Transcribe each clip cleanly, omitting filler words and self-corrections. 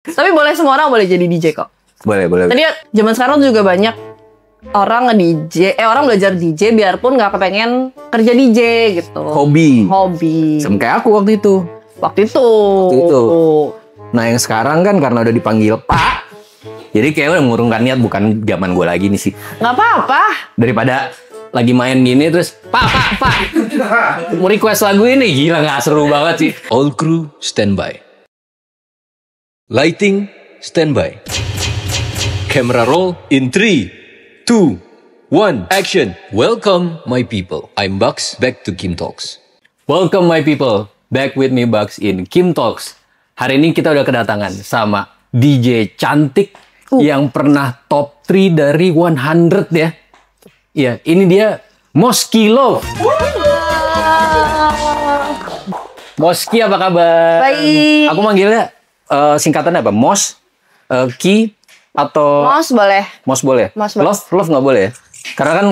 Tapi boleh, semua orang boleh jadi DJ kok. Boleh. Tadi zaman sekarang juga banyak orang nge-DJ, orang belajar DJ biarpun nggak kepengen kerja DJ gitu. Hobi. Sama kayak aku waktu itu. Waktu itu. Nah yang sekarang kan karena udah dipanggil Pak, jadi kayak udah mengurungkan niat, bukan zaman gue lagi nih sih. Nggak apa-apa. Daripada lagi main gini terus Pak mau request lagu ini, gila nggak seru banget sih. All crew standby. Lighting standby. Camera roll in 3, 2, 1, action. Welcome my people. I'm Bugs, back to Kim Talks. Welcome my people, back with me Bugs in Kim Talks. Hari ini kita udah kedatangan sama DJ cantik yang pernah top 3 dari 100 ya. Iya, ini dia Moski Love. Moski, apa kabar? Baik. Aku manggilnya singkatannya apa? Mos, Ki, atau Mos boleh. Mos boleh. Mos boleh. Love nggak boleh ya? Karena kan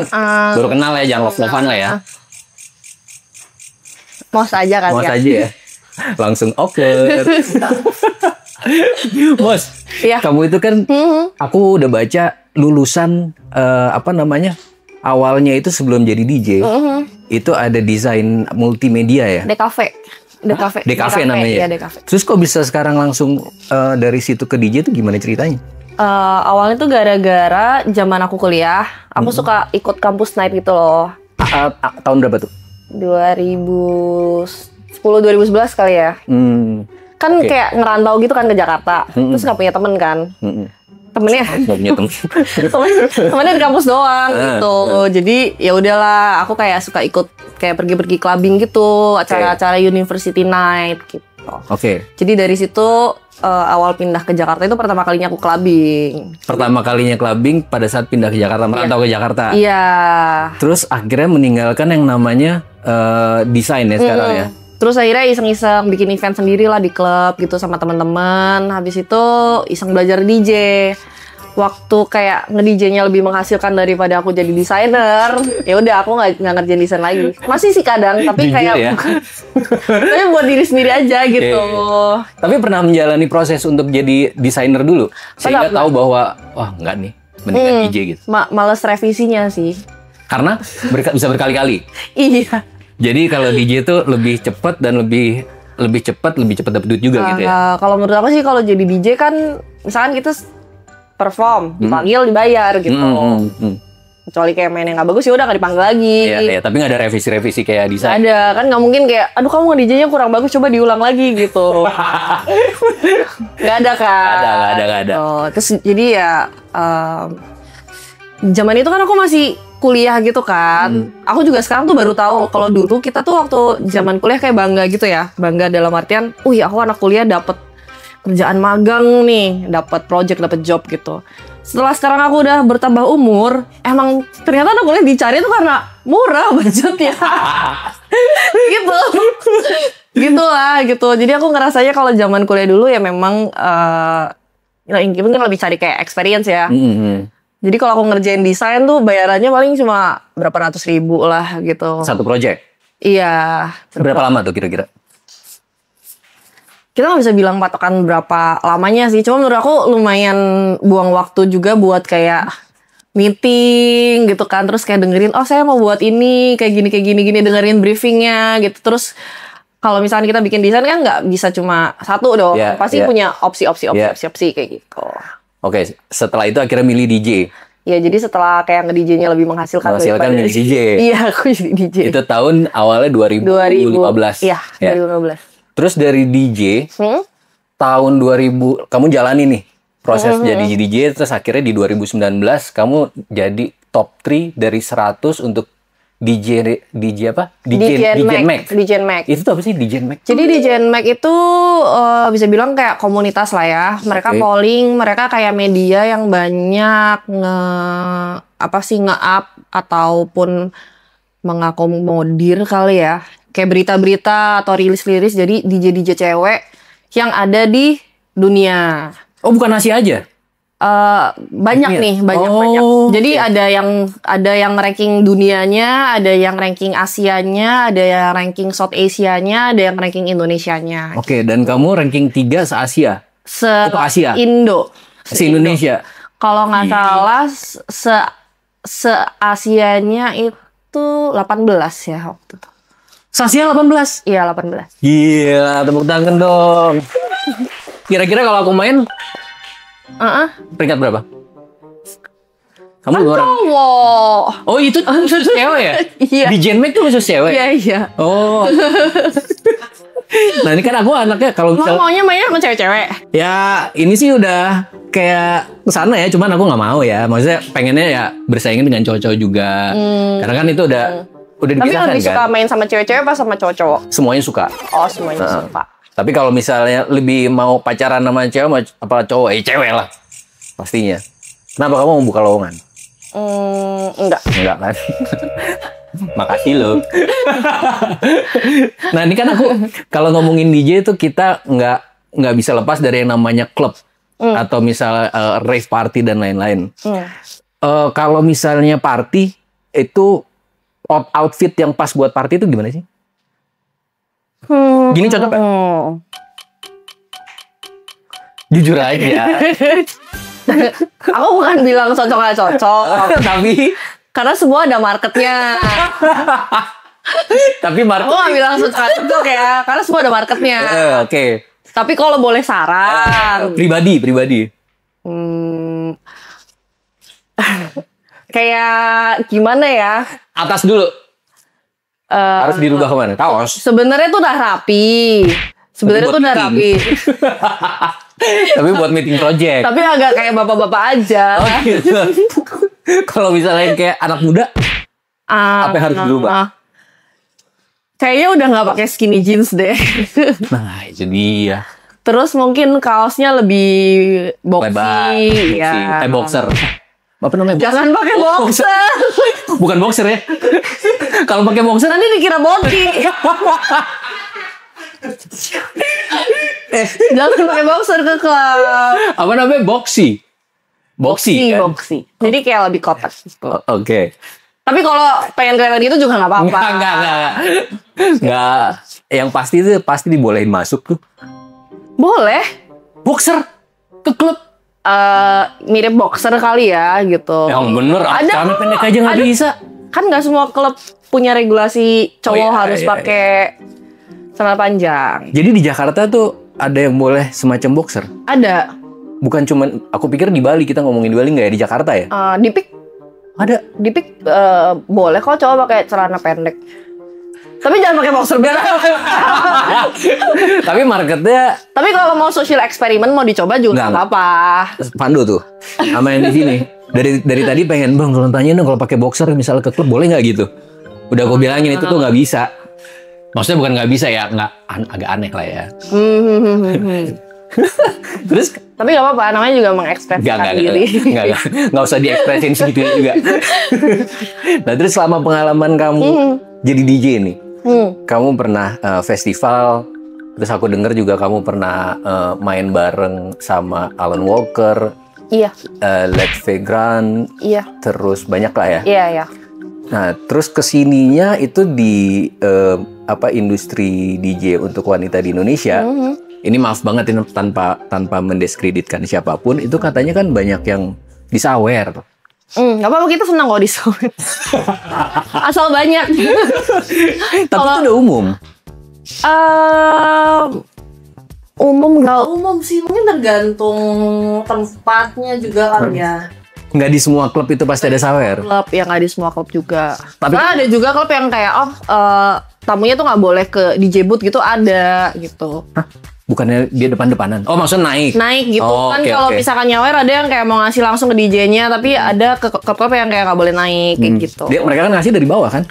baru kenal ya, jangan love-lovean lah ya. Mos aja kan Mos ya. aja ya. Langsung awkward. Mos, Iya. kamu itu kan aku udah baca lulusan awalnya itu sebelum jadi DJ itu ada desain multimedia ya. DKV namanya ya. Iya, DKV. Terus kok bisa sekarang langsung dari situ ke DJ itu gimana ceritanya? Awalnya tuh gara-gara zaman aku kuliah, aku suka ikut kampus night gitu loh. Tahun berapa tuh? 2011 kali ya. Kan Oke. kayak ngerantau gitu kan ke Jakarta. Terus nggak punya temen kan. Temennya Nggak punya temen. temennya di kampus doang gitu. Jadi ya udahlah, aku kayak suka ikut kayak pergi-pergi clubbing gitu, acara-acara university night gitu. Oke. Jadi dari situ awal pindah ke Jakarta itu pertama kalinya aku clubbing. Pertama kalinya clubbing pada saat pindah ke Jakarta, merantau ke Jakarta. Iya. Terus akhirnya meninggalkan yang namanya desain ya sekarang ya. Terus akhirnya iseng-iseng bikin event sendiri lah di klub gitu sama teman-teman. Habis itu iseng belajar DJ. Waktu kayak nge-DJ-nya lebih menghasilkan daripada aku jadi desainer, ya udah aku nggak ngerjain desain lagi. Masih sih kadang, tapi Jujur kayak ya. tapi buat diri sendiri aja gitu. Tapi pernah menjalani proses untuk jadi desainer dulu, sehingga Pernah. tahu bahwa wah enggak nih, mendingan DJ gitu. Males revisinya sih. Karena bisa berkali-kali. Iya. Jadi kalau DJ itu lebih cepat dan lebih cepat dapat duit juga gitu ya. Nah, kalau menurut aku sih kalau jadi DJ kan, misalkan kita perform, dipanggil, dibayar gitu. Kecuali kayak main yang nggak bagus ya udah nggak dipanggil lagi. Iya, tapi nggak ada revisi-revisi kayak Nggak desain. ada, kan nggak mungkin kayak, aduh kamu nge-DJ-nya kurang bagus, coba diulang lagi gitu. Nggak ada kan? Nggak ada. Oh, terus jadi ya, zaman itu kan aku masih kuliah gitu kan. Aku juga sekarang tuh baru tahu kalau dulu kita tuh waktu zaman kuliah kayak bangga gitu ya. Bangga dalam artian, aku anak kuliah dapet kerjaan magang nih, dapat project, dapat job gitu. Setelah sekarang aku udah bertambah umur, emang ternyata anak kuliah dicari tuh karena murah budgetnya. Gitu. Gitulah gitu. Jadi aku ngerasanya kalau zaman kuliah dulu ya memang mungkin lebih cari kayak experience ya. Jadi kalau aku ngerjain desain tuh bayarannya paling cuma berapa ratus ribu lah gitu. Satu project. Iya. Berapa lama tuh kira-kira? Kita nggak bisa bilang patokan berapa lamanya sih. Cuma menurut aku lumayan buang waktu juga buat kayak meeting gitu kan. Terus kayak dengerin, oh saya mau buat ini, kayak gini, dengerin briefingnya gitu. Terus kalau misalnya kita bikin desain kan nggak bisa cuma satu dong. Yeah, Pasti yeah. punya opsi Yeah. kayak gitu. Oke, setelah itu akhirnya milih DJ. Ya jadi setelah kayak nge-DJ-nya lebih menghasilkan Milih DJ. Iya, aku jadi DJ. Itu tahun awalnya 2015. Iya, Ya. 2015. Terus dari DJ tahun 2000 kamu jalani nih proses jadi DJ, terus akhirnya di 2019 kamu jadi top 3 dari 100 untuk DJ apa? DJ Mag. DJ Mag. Itu tuh apa sih DJ Mag? Jadi DJ Mag itu bisa bilang kayak komunitas lah ya. Mereka polling, mereka kayak media yang banyak nge-up ataupun mengakomodir kali ya. Kayak berita-berita atau rilis-rilis jadi DJ cewek yang ada di dunia. Oh, bukan Asia aja? Banyak Iya. nih, banyak. Jadi ada yang ranking dunianya, ada yang ranking Asianya, ada yang ranking South Asianya, ada yang ranking Indonesianya. Oke, dan kamu ranking 3 se-Asia? Untuk Asia? Indo. Se-Indonesia? Kalau nggak salah se-Asianya itu 18 ya waktu itu. Se-Asia 18? Iya 18. Gila, tepuk tangan dong. Kira-kira kalau aku main peringkat berapa? Kamu luar. Cowok. Oh itu khusus cewek ya? Iya. Di Genmax tuh khusus cewek? Iya. Oh. Nah ini kan aku anaknya kalau Maunya mainnya sama cewek-cewek. ya ini sih udah kayak kesana ya, cuman aku nggak mau ya. Maksudnya pengennya ya bersaingin dengan cowok-cowok juga. Karena kan itu udah Tapi dipisahkan lebih suka kan. main sama cewek-cewek apa sama cowok-cowok? Semuanya suka. Oh semuanya suka. Tapi kalau misalnya lebih mau pacaran sama cewek apa cowok, cewek lah pastinya. Kenapa kamu mau buka lowongan? Enggak. Enggak kan? Makasih loh. Nah ini kan aku kalau ngomongin DJ itu kita nggak bisa lepas dari yang namanya klub atau misal rave party dan lain-lain. Kalau misalnya party itu outfit yang pas buat party itu gimana sih? Gini cocok gak? Jujur aja. Aku bukan bilang cocok nggak cocok. Tapi Karena semua ada marketnya. Tapi Aku nggak bilang cocok nggak cocok ya. Karena semua ada marketnya. Oke. Tapi kalau boleh saran. Pribadi. Kayak gimana ya? Atas dulu. Harus dirubah kemana? Kaos. Sebenarnya tuh udah rapi. Sebenarnya Buat tuh udah meeting. rapi. Tapi buat meeting project. Tapi agak kayak bapak-bapak aja. Oh gitu. Kalau misalnya kayak anak muda, apa yang harus dirubah? Kayaknya udah nggak pakai skinny jeans deh. Nah itu dia. Terus mungkin kaosnya lebih boxy. Lebar. Ya. Boxer. Apa namanya? Jangan pakai boxer. Bukan boxer ya. Kalau pakai boxer Nanti dikira body. Jangan pakai boxer ke klub. apa namanya? Boxy. Boxy kan? Boxy. Jadi kayak lebih kotak gitu. Oke. Tapi kalau pengen kelihatan gitu juga nggak apa-apa. Enggak. Yang pasti dibolehin masuk tuh. Boleh. Boxer ke klub. Mirip boxer kali ya gitu. Yang bener. Ada Celana kok. pendek aja nggak Ada. bisa. Kan nggak semua klub punya regulasi cowok iya, harus iya, pakai celana panjang. Jadi di Jakarta tuh ada yang boleh semacam boxer. Ada. Bukan cuman, aku pikir di Bali, kita ngomongin di Bali nggak ya, di Jakarta ya? Di PIK Ada. boleh kok cowok pakai celana pendek. Tapi jangan pakai boxer biar. Tapi marketnya Tapi kalau mau social eksperimen mau dicoba juga nggak Nggak. apa-apa. Pandu tuh, sama yang di sini. Dari tadi pengen bang, kalau tanya dong kalau pakai boxer misalnya ke klub boleh nggak gitu? Udah aku bilangin itu tuh nggak bisa. Maksudnya bukan nggak bisa ya, agak aneh lah ya. Terus Tapi nggak apa-apa, namanya juga mengekspresikan diri. nggak usah diekspresin segitu juga. Nah terus selama pengalaman kamu jadi DJ nih, kamu pernah festival, terus aku dengar juga kamu pernah main bareng sama Alan Walker, Iya, Lex Vagrant, iya, terus banyak lah ya. iya, iya. Nah terus kesininya itu di industri DJ untuk wanita di Indonesia. Ini maaf banget ini tanpa mendiskreditkan siapapun, itu katanya kan banyak yang disawer. Nggak apa-apa, kita senang kok disawer. Asal banyak. Tapi itu udah umum. Umum nggak umum sih, mungkin tergantung tempatnya juga kali ya. Nggak di semua klub itu pasti ada sawer. Klub yang nggak di semua klub juga. Tapi- Karena ada juga klub yang kayak tamunya tuh nggak boleh ke DJ booth gitu, ada gitu. Hah? Bukannya dia depan-depanan? Oh maksudnya naik? Naik gitu Oh, kan. oke, Kalau oke. misalkan nyawer ada yang kayak mau ngasih langsung ke DJ-nya, tapi ada ke klub yang kayak nggak boleh naik kayak gitu. Mereka kan ngasih dari bawah kan?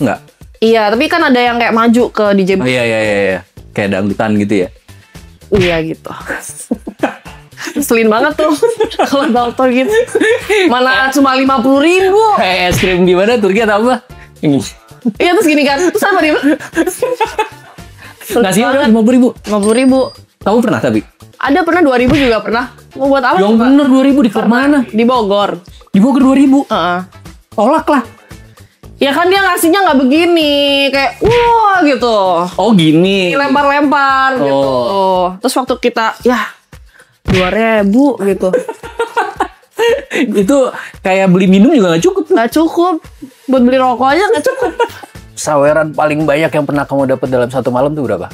Nggak? Iya, tapi kan ada yang kayak maju ke DJ Oh booth. iya. Kayak dangdutan gitu ya? Iya gitu. Selin banget tuh kalau dokter gitu. Mana cuma 50.000. Kayak es krim gimana? Turki atau apa? Ini. Iya terus gini kan. Terus apa dia? Ngasihnya udah 50.000. 50.000. Kamu pernah tapi? Ada pernah 2.000 juga pernah. Mau buat apa? Yang coba? bener 2.000 di klub mana? Di Bogor. Di Bogor 2.000. Heeh. Tolak lah. Ya kan dia ngasihnya nggak begini, kayak wah gitu. Oh gini. Lempar-lempar gitu. Terus waktu kita ya 2.000 gitu. Itu kayak beli minum juga nggak cukup. Nggak cukup. Buat beli rokok aja nggak cukup. Saweran paling banyak yang pernah kamu dapat dalam satu malam tuh berapa?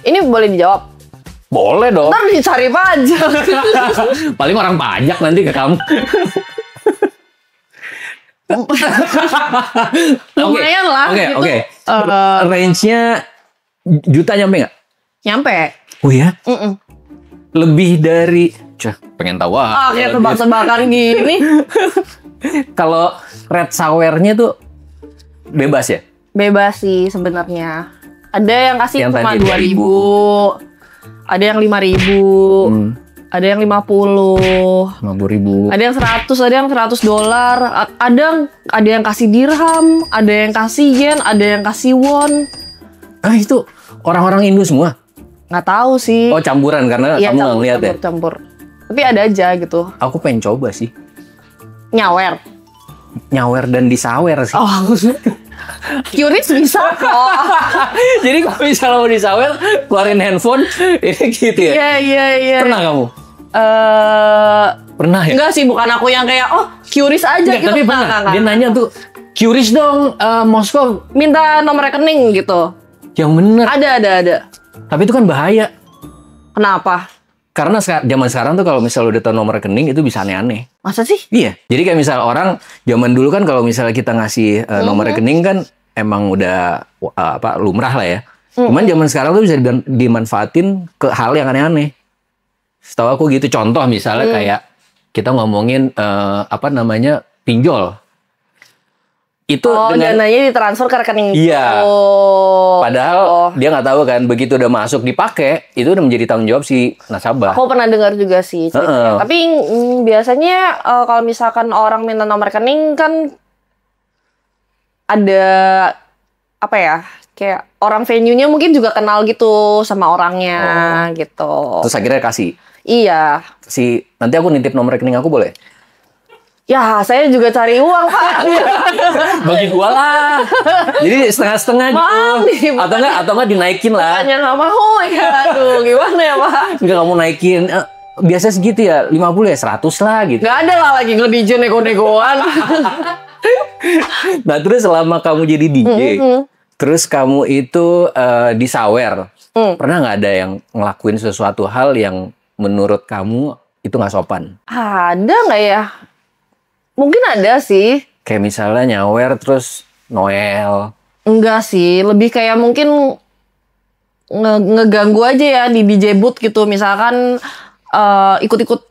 Ini boleh dijawab. Boleh dong. Ntar dicari pajak. Paling orang pajak nanti ke kamu. Lumayan lah gitu. Oke. Range-nya juta nyampe nggak? Nyampe. Oh ya? Mm-mm. Lebih dari... pengen tahu Kayak tebak-tebakan gini. Kalau red sawernya tuh bebas ya? Bebas sih sebenarnya. Ada yang kasih Yang cuma tadi 2.000. Ada yang 5.000. Ada yang 50. 50.000. Ada yang 100, ada yang $100. Ada yang kasih dirham, ada yang kasih yen, ada yang kasih won. Itu orang-orang Indo semua? Nggak tahu sih. Oh campuran karena Iya, kamu nggak ngeliat ya? campur. Tapi ada aja gitu. Aku pengen coba sih. Nyawer. Nyawer dan disawer sih. Oh. Curious bisa kok. Jadi kalau misalnya mau disawer, keluarin handphone, ini gitu ya? Iya. Pernah kamu? Pernah ya? Enggak sih, bukan aku yang kayak curious aja Enggak, gitu. tapi pernah. Dia nanya tuh, curious dong, Moskow. Minta nomor rekening gitu. Yang bener. Ada. Tapi itu kan bahaya. Kenapa? Karena zaman sekarang tuh kalau misalnya udah tahu nomor rekening itu bisa aneh-aneh. Masa sih? Iya. Jadi kayak misal orang zaman dulu kan kalau misalnya kita ngasih nomor rekening kan emang udah lumrah lah ya. Cuman zaman sekarang tuh bisa dimanfaatin ke hal yang aneh-aneh. Setahu aku gitu. Contoh misalnya kayak kita ngomongin pinjol. Itu dananya ditransfer ke rekening. Iya. Padahal dia nggak tahu kan, begitu udah masuk dipakai, itu udah menjadi tanggung jawab si nasabah. Aku pernah dengar juga sih ceritanya. Tapi biasanya kalau misalkan orang minta nomor rekening kan ada apa ya? Kayak orang venue-nya mungkin juga kenal gitu sama orangnya gitu. Terus akhirnya kasih. Iya. Nanti aku nitip nomor rekening aku boleh? Ya, saya juga cari uang, Pak. Bagi gua lah. Jadi setengah-setengah gitu. Atau enggak dinaikin lah. Hanya nggak mau ya. Aduh, gimana ya, Pak? Enggak kamu naikin. Biasa segitu ya, 50 ya, 100 lah gitu. Nggak ada lah lagi nge-DJ nego-negoan. Nah, terus selama kamu jadi DJ, terus kamu itu disawer. Pernah nggak ada yang ngelakuin sesuatu hal yang menurut kamu itu nggak sopan? Ada nggak ya? Mungkin ada sih. Kayak misalnya nyawer terus Noel. Enggak sih, lebih kayak mungkin ngeganggu aja ya di DJ booth gitu. Misalkan ikut-ikut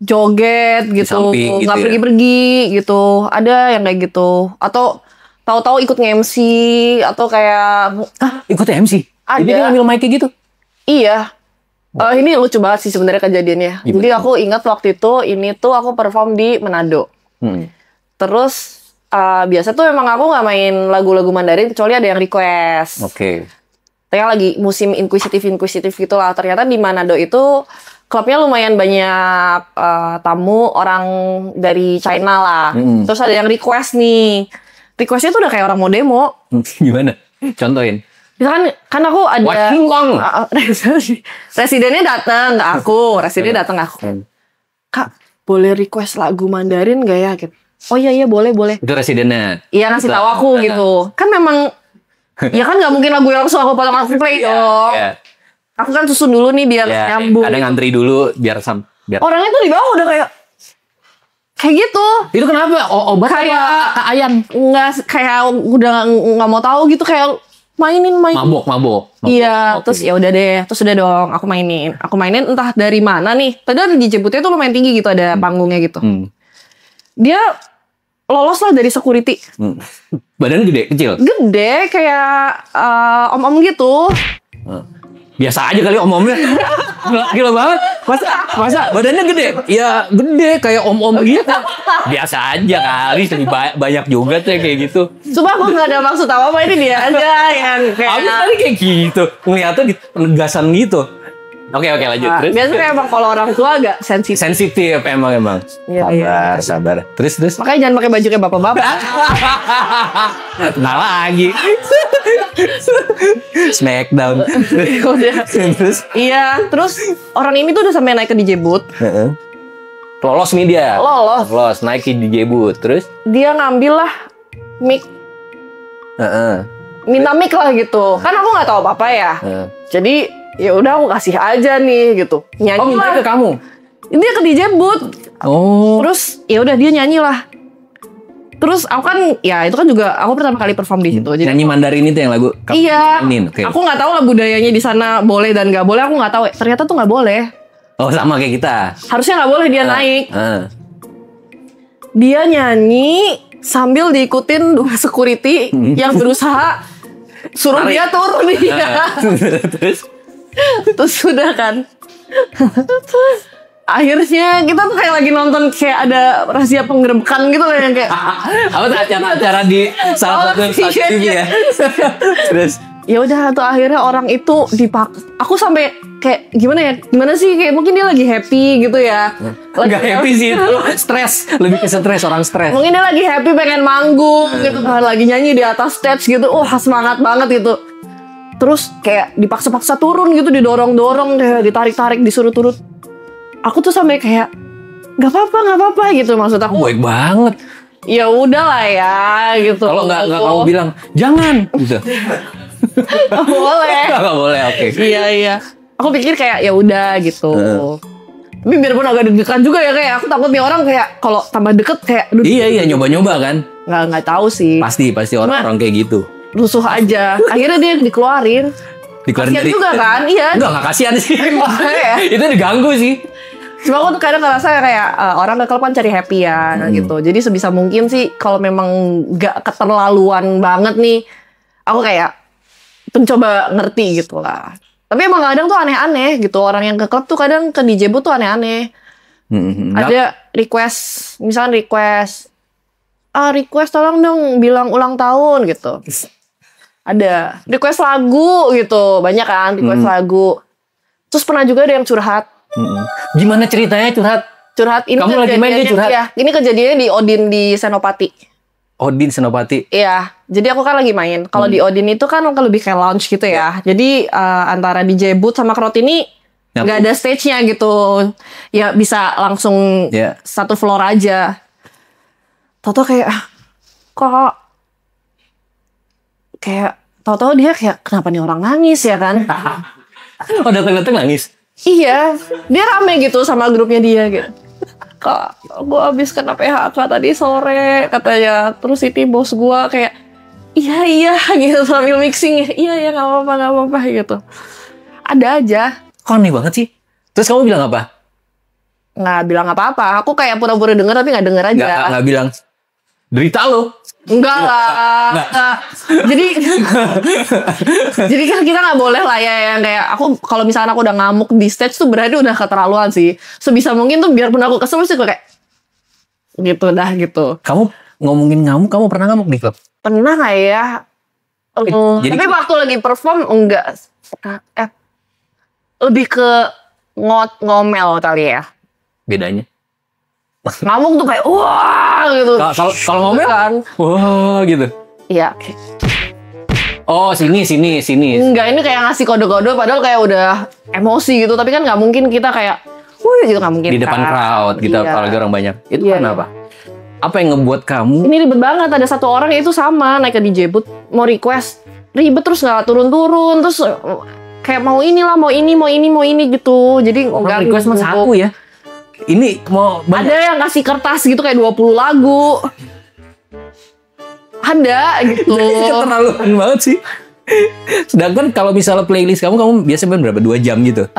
joget gitu, samping nggak gitu pergi-pergi gitu. Ada yang kayak gitu. Atau tahu-tahu ikut nge-MC atau kayak Ikut MC? Ada. Jadi dia ngambil mic kayak gitu? Iya. Ini lucu banget sih sebenarnya kejadiannya. Gimana? Jadi aku ingat waktu itu aku perform di Manado. Terus biasa tuh emang aku nggak main lagu-lagu Mandarin kecuali ada yang request. Oke. Ternyata lagi musim inquisitif gitu lah. Ternyata di Manado itu klubnya lumayan banyak tamu orang dari China lah. Terus ada yang request nih. Requestnya tuh udah kayak orang mau demo. Gimana? Contohin. Misalkan kan aku ada Washington. Residennya datang ke aku, datang ke aku. Kak, boleh request lagu Mandarin gak ya? Gitu. Oh iya boleh. Itu residennya. Iya ngasih tahu aku gitu. Kan memang ya kan nggak mungkin lagu yang langsung aku potong aku play dong. Yeah. Aku kan susun dulu nih biar nyambung. Ada ngantri dulu biar Orangnya tuh di bawah udah kayak gitu. Itu kenapa? Obat kayak ayam. Nggak kayak udah nggak mau tahu gitu kayak mainin. Mabok. Iya, terus ya udah deh, terus udah dong, aku mainin entah dari mana nih. Padahal di jemputnya tuh lumayan tinggi gitu, ada panggungnya gitu. Dia lolos lah dari security. Badannya gede, kecil? Gede, kayak om-om gitu. Biasa aja kali om-omnya. Gila banget. Masa badannya gede? Ya gede kayak om-om gitu. Biasa aja kali, lebih banyak juga tuh kayak gitu. Sumpah aku gak ada maksud apa-apa, ini dia aja yang kayak... Abis tadi kayak gitu. Ngeliatnya penegasan gitu. Oke lanjut. Terus? Biasanya emang kalau orang tua agak sensitif. Sensitif emang. Iya. Sabar. Terus. Makanya jangan pakai baju kayak bapak-bapak. Nah lagi. Smackdown. Udah. Terus? Iya, terus orang ini tuh udah sampai naik ke DJ booth. Lolos nih dia. Lolos. Naik ke DJ booth. Terus? Dia ngambil lah mic. Minta mic lah gitu. Kan aku nggak tahu apa-apa ya. Jadi ya udah aku kasih aja nih gitu. Nyanyi lah ke kamu. Dia ke DJ booth. Oh. Terus ya udah dia nyanyi lah. Terus aku kan ya itu kan juga aku pertama kali perform di situ. Jadi nyanyi Mandarin itu yang lagu. Iya. Okay. Aku nggak tahu lah budayanya di sana boleh dan nggak boleh. Aku nggak tahu. Ternyata tuh nggak boleh. Oh sama kayak kita. Harusnya nggak boleh dia naik. Dia nyanyi sambil diikutin dua security yang berusaha suruh dia turun Terus sudah kan. Akhirnya kita tuh kayak lagi nonton kayak ada rahasia penggerebekan gitu lah yang kayak apa tuh acara di salah satu stasiun TV ya. Terus ya udah tuh akhirnya orang itu aku sampai kayak gimana sih kayak mungkin dia lagi happy gitu ya. Nggak happy sih itu stres, lebih ke stres, orang stres. Mungkin dia lagi happy pengen manggung gitu kan, lagi nyanyi di atas stage gitu. Semangat banget gitu. Terus kayak dipaksa-paksa turun gitu, didorong-dorong deh, ditarik-tarik, disuruh turun. Aku tuh sampai kayak nggak apa-apa gitu, maksud aku. Baik banget. Ya udahlah ya gitu. Kalau nggak kamu bilang jangan gitu. Nggak boleh. Nggak boleh, oke. Iya. Aku pikir kayak ya udah gitu. Tapi biarpun agak deg-degan juga ya, kayak aku takut nih orang kayak kalau tambah deket kayak. Iya nyoba-nyoba kan. Nggak tahu sih. Pasti orang kayak gitu. Rusuh aja. Akhirnya dia dikeluarin. Kasian dari... juga kan? Iya. Enggak kasihan sih. Itu diganggu sih. Cuma aku tuh kadang ngerasa kayak orang ke klub kan cari happy ya gitu. Jadi sebisa mungkin sih kalau memang gak keterlaluan banget nih, aku kayak mencoba ngerti gitu lah. Tapi emang kadang tuh aneh-aneh gitu. Orang yang ke klub tuh kadang ke DJ booth tuh aneh-aneh. Ada request, misalnya request tolong dong bilang ulang tahun gitu. Ada request lagu gitu, banyak kan request lagu. Terus pernah juga ada yang curhat. Gimana ceritanya curhat? Curhat ini kamu lagi main dia curhat? Ya, ini kejadiannya di Odin di Senopati. Odin Senopati. Iya, jadi aku kan lagi main. Kalau di Odin itu kan lebih kayak lounge gitu ya. Jadi antara DJ booth sama crowd ini nggak ada stage-nya gitu. Ya bisa langsung satu floor aja. Tahu kayak kok kayak tahu dia kayak kenapa nih orang nangis ya kan? Oh datang nangis? Iya, dia rame gitu sama grupnya dia gitu. Kak, gue habis kena PHK tadi sore katanya. Terus ini bos gue kayak iya gitu sambil mixing. Iya nggak apa-apa gitu. Ada aja. Kok aneh banget sih? Terus kamu bilang apa? Nggak bilang apa-apa. Aku kayak pura-pura denger tapi nggak denger aja. Nggak bilang derita lo. Enggak lah. Jadi kan kita nggak boleh lah ya yang kayak aku kalau misalnya aku udah ngamuk di stage tuh berarti udah keterlaluan sih. Sebisa mungkin tuh biarpun aku kesel sih kayak gitu dah gitu. Kamu ngomongin ngamuk, kamu pernah ngamuk di klub? Pernah nggak ya? Jadi tapi waktu lagi perform enggak. Lebih ke ngomel kali ya. Bedanya? Ngamuk tuh kayak wah gitu. Kalau ngomel kan wah gitu. Iya. Oh sini. Enggak, ini kayak ngasih kode-kode padahal kayak udah emosi gitu. Tapi kan nggak mungkin kita kayak gitu nggak mungkin. Di depan crowd kita apalagi orang banyak. Itu kenapa? Apa yang ngebuat kamu? Ini ribet banget. Ada satu orang itu sama naik ke DJ booth mau request ribet terus nggak turun-turun terus kayak mau inilah mau ini gitu. Jadi orang request mah satu ya. Ini mau banyak. Ada yang ngasih kertas gitu kayak 20 lagu. Ada gitu. Keterlaluan banget sih. Sedangkan kalau misalnya playlist kamu biasa berapa? 2 jam gitu?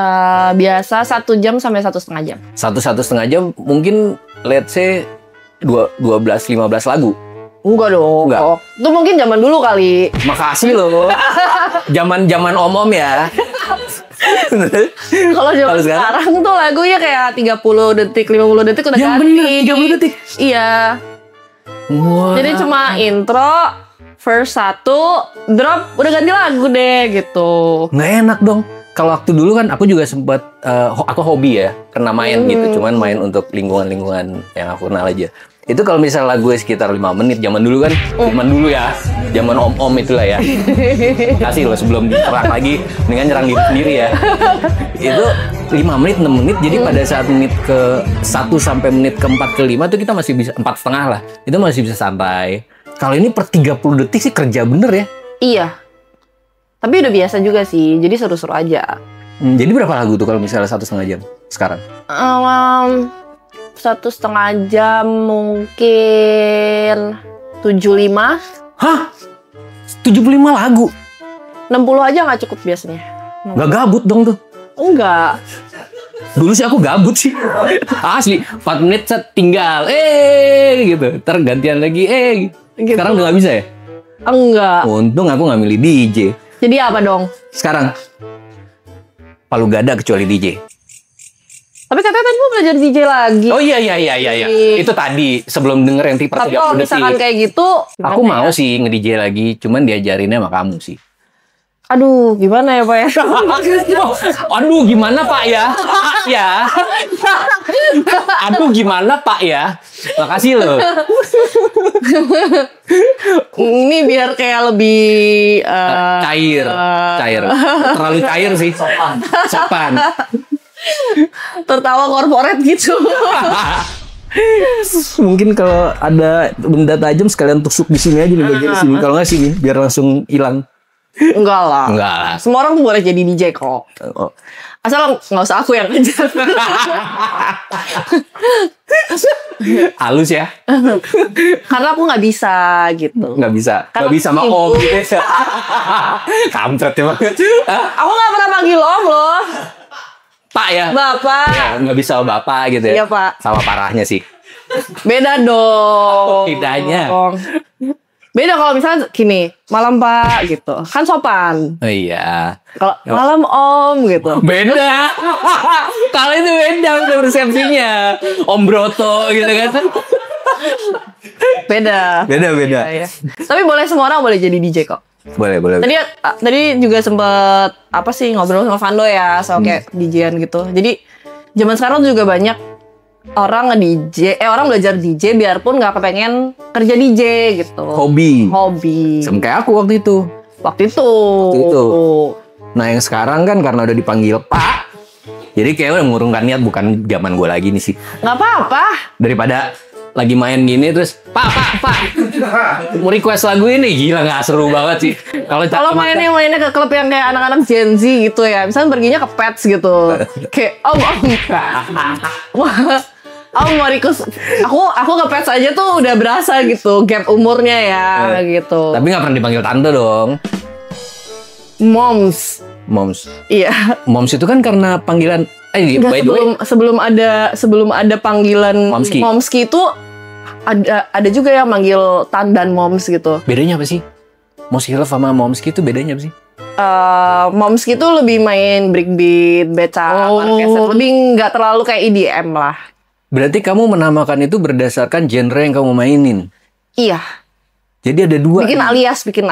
Biasa 1 jam sampai 1,5 jam. 1,5 jam mungkin let's say 12-15 lagu. Enggak dong. Enggak. Itu mungkin zaman dulu kali. Makasih loh. Zaman om-om ya. Kalau zaman sekarang tuh lagunya kayak 30 detik, 50 detik udah yang ganti. Bener, 30 detik? Iya. Wow. Jadi cuma intro, verse 1, drop, udah ganti lagu deh gitu. Nggak enak dong. kalau waktu dulu kan aku juga sempet aku hobi ya, pernah main gitu, cuman main untuk lingkungan-lingkungan yang aku kenal aja. Itu kalau misalnya lagu sekitar 5 menit, zaman dulu kan, zaman om-om itulah ya. Makasih loh sebelum diserang lagi, mendingan nyerang diri sendiri ya. Itu 5 menit, 6 menit, jadi pada saat menit ke 1 sampai menit ke 4 ke 5 tuh kita masih bisa, 4,5 lah, itu masih bisa santai. Kalau ini per 30 detik sih kerja bener ya. Iya. Tapi udah biasa juga sih, jadi seru-seru aja. Jadi berapa lagu tuh kalau misalnya 1,5 jam sekarang? 1,5 jam mungkin 75. Hah? 75 lagu? 60 aja nggak cukup biasanya. Nggak gabut dong tuh? Enggak. Dulu sih aku gabut sih. Asli, 4 menit set tinggal. Gitu. Ntar gantian lagi. Gitu. Sekarang udah nggak bisa ya? Enggak. Untung aku nggak milih DJ. Jadi apa dong? Sekarang palu gak ada kecuali DJ. Tapi katanya tadi mau belajar DJ lagi. Oh iya. Itu tadi sebelum denger yang tipe 30 Tapi kalau detik. misalkan kayak gitu, Aku mau sih nge-DJ lagi, cuman diajarinnya sama kamu sih. Aduh, gimana ya Pak ya? Aduh, gimana Pak ya? Ya. Aduh, gimana Pak ya? Makasih loh. Ini biar kayak lebih Cair. Terlalu cair sih. Sopan. tertawa korporat gitu. Mungkin kalau ada benda tajam sekalian tusuk di sini aja nih, bagian sini. Kalau nggak sini, biar langsung hilang. Enggak lah. Enggak lah. Semua orang tuh boleh jadi DJ kok. Oh. Asal nggak usah aku yang ngajar. Halus ya? Karena aku nggak bisa gitu. Nggak bisa. Nggak bisa sama om gitu. Kampret ya banget. Aku nggak pernah panggil om loh. Pak ya? Bapak. Ya, nggak bisa sama bapak gitu ya? Iya, Pak. Sama parahnya sih. Beda dong. Bedanya. Beda kalau misalnya gini, malam Pak gitu. Kan sopan. Oh iya. Kalau malam Om gitu. Beda. Kalau itu beda persepsinya. Om Broto gitu kan. Beda. Beda. Ya. Tapi boleh, semua orang boleh jadi DJ kok. Boleh. Tadi juga sempet apa sih ngobrol sama Vando ya soal kayak DJ-an gitu. Jadi zaman sekarang tuh juga banyak orang nge-DJ, orang belajar DJ biarpun nggak kepengen kerja DJ gitu. Hobi. Sama kayak aku waktu itu. Waktu itu. Nah yang sekarang kan karena udah dipanggil Pak, jadi kayak udah mengurungkan niat, bukan zaman gue lagi nih sih. Nggak apa-apa. Daripada lagi main gini terus Pak mau request lagu ini, gila nggak seru banget sih. Kalau mainnya ke klub yang kayak anak-anak Gen Z gitu ya, misalnya perginya ke Pets gitu, kayak Om mau request, aku ke Pets aja tuh udah berasa gitu gap umurnya ya gitu. Tapi nggak pernah dipanggil tante dong. Moms. Iya. Moms itu kan karena panggilan. By the way, sebelum ada panggilan Momski itu ada juga yang manggil Tan dan Moms gitu. Bedanya apa sih? Momski Love sama Momski itu bedanya apa sih? Momski itu lebih main breakbeat, beca, orkestra, lebih nggak terlalu kayak EDM lah. Berarti kamu menamakan itu berdasarkan genre yang kamu mainin? Iya. Jadi ada dua. Bikin alias. Gitu.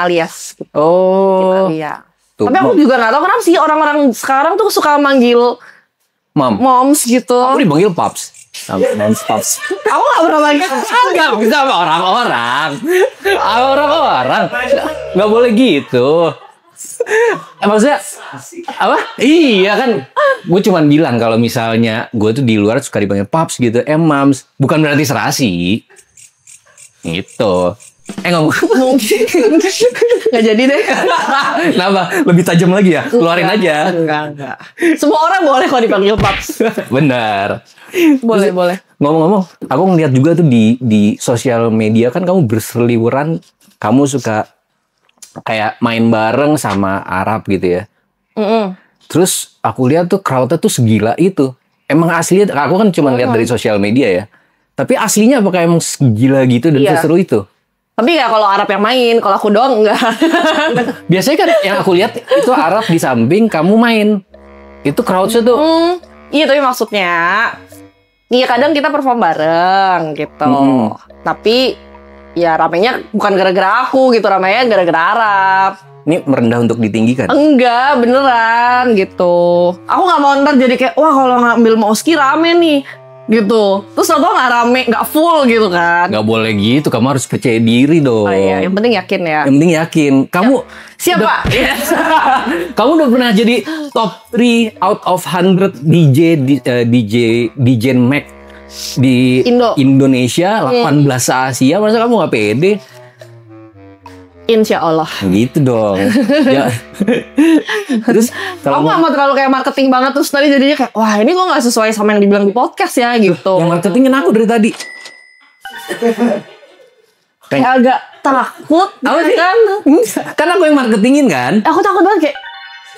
Oh. Bikin alias. Tapi aku juga nggak tahu kenapa sih orang-orang sekarang tuh suka manggil Moms gitu. Aku dipanggil Pops. Moms Pops. Aku gak pernah manggil. Gak bisa sama orang-orang. Gak boleh gitu. Maksudnya apa? Iya kan. Gue cuman bilang kalau misalnya gue tuh di luar suka dipanggil Pops gitu. Moms. Bukan berarti serasi. Gitu. Ngomong. Gak jadi deh. Kenapa? Lebih tajam lagi ya? Keluarin aja. Enggak. Semua orang boleh kalau dipanggil Paps. Benar. Boleh. Ngomong-ngomong, aku ngeliat juga tuh di sosial media kan kamu berseliweran, kamu suka kayak main bareng sama Arab gitu ya. Terus aku lihat tuh crowdnya tuh segila itu. Emang aslinya, aku kan cuma lihat dari sosial media ya. Tapi aslinya apakah emang segila gitu dan seseru itu? Tapi ya kalau Arab yang main, kalau aku doang enggak. Biasanya kan yang aku lihat itu Arab di samping kamu main. Itu crowd-nya tuh. Iya, tapi maksudnya iya kadang kita perform bareng gitu. Tapi ya ramenya bukan gara-gara aku gitu, ramenya gara-gara Arab. Ini merendah untuk ditinggikan. Enggak, beneran gitu. Aku nggak mau ntar jadi kayak, wah kalau ngambil Moski rame nih, gitu. Terus tau nggak rame, nggak full gitu kan? Gak boleh gitu, kamu harus percaya diri dong. Oh iya, yang penting yakin ya. Yang penting yakin. Kamu Siapa? kamu udah pernah jadi top 3 out of 100 DJ Mac di Indonesia, 18 Asia. Masa kamu nggak pede? Insya Allah. Gitu dong. Ya. Terus Aku nggak mau terlalu kayak marketing banget terus tadi jadinya kayak, wah ini kok nggak sesuai sama yang dibilang di podcast ya gitu. yang marketingin aku dari tadi. Kayak agak takut. Apa sih? Kan? Kan aku yang marketingin kan? Aku takut banget kayak,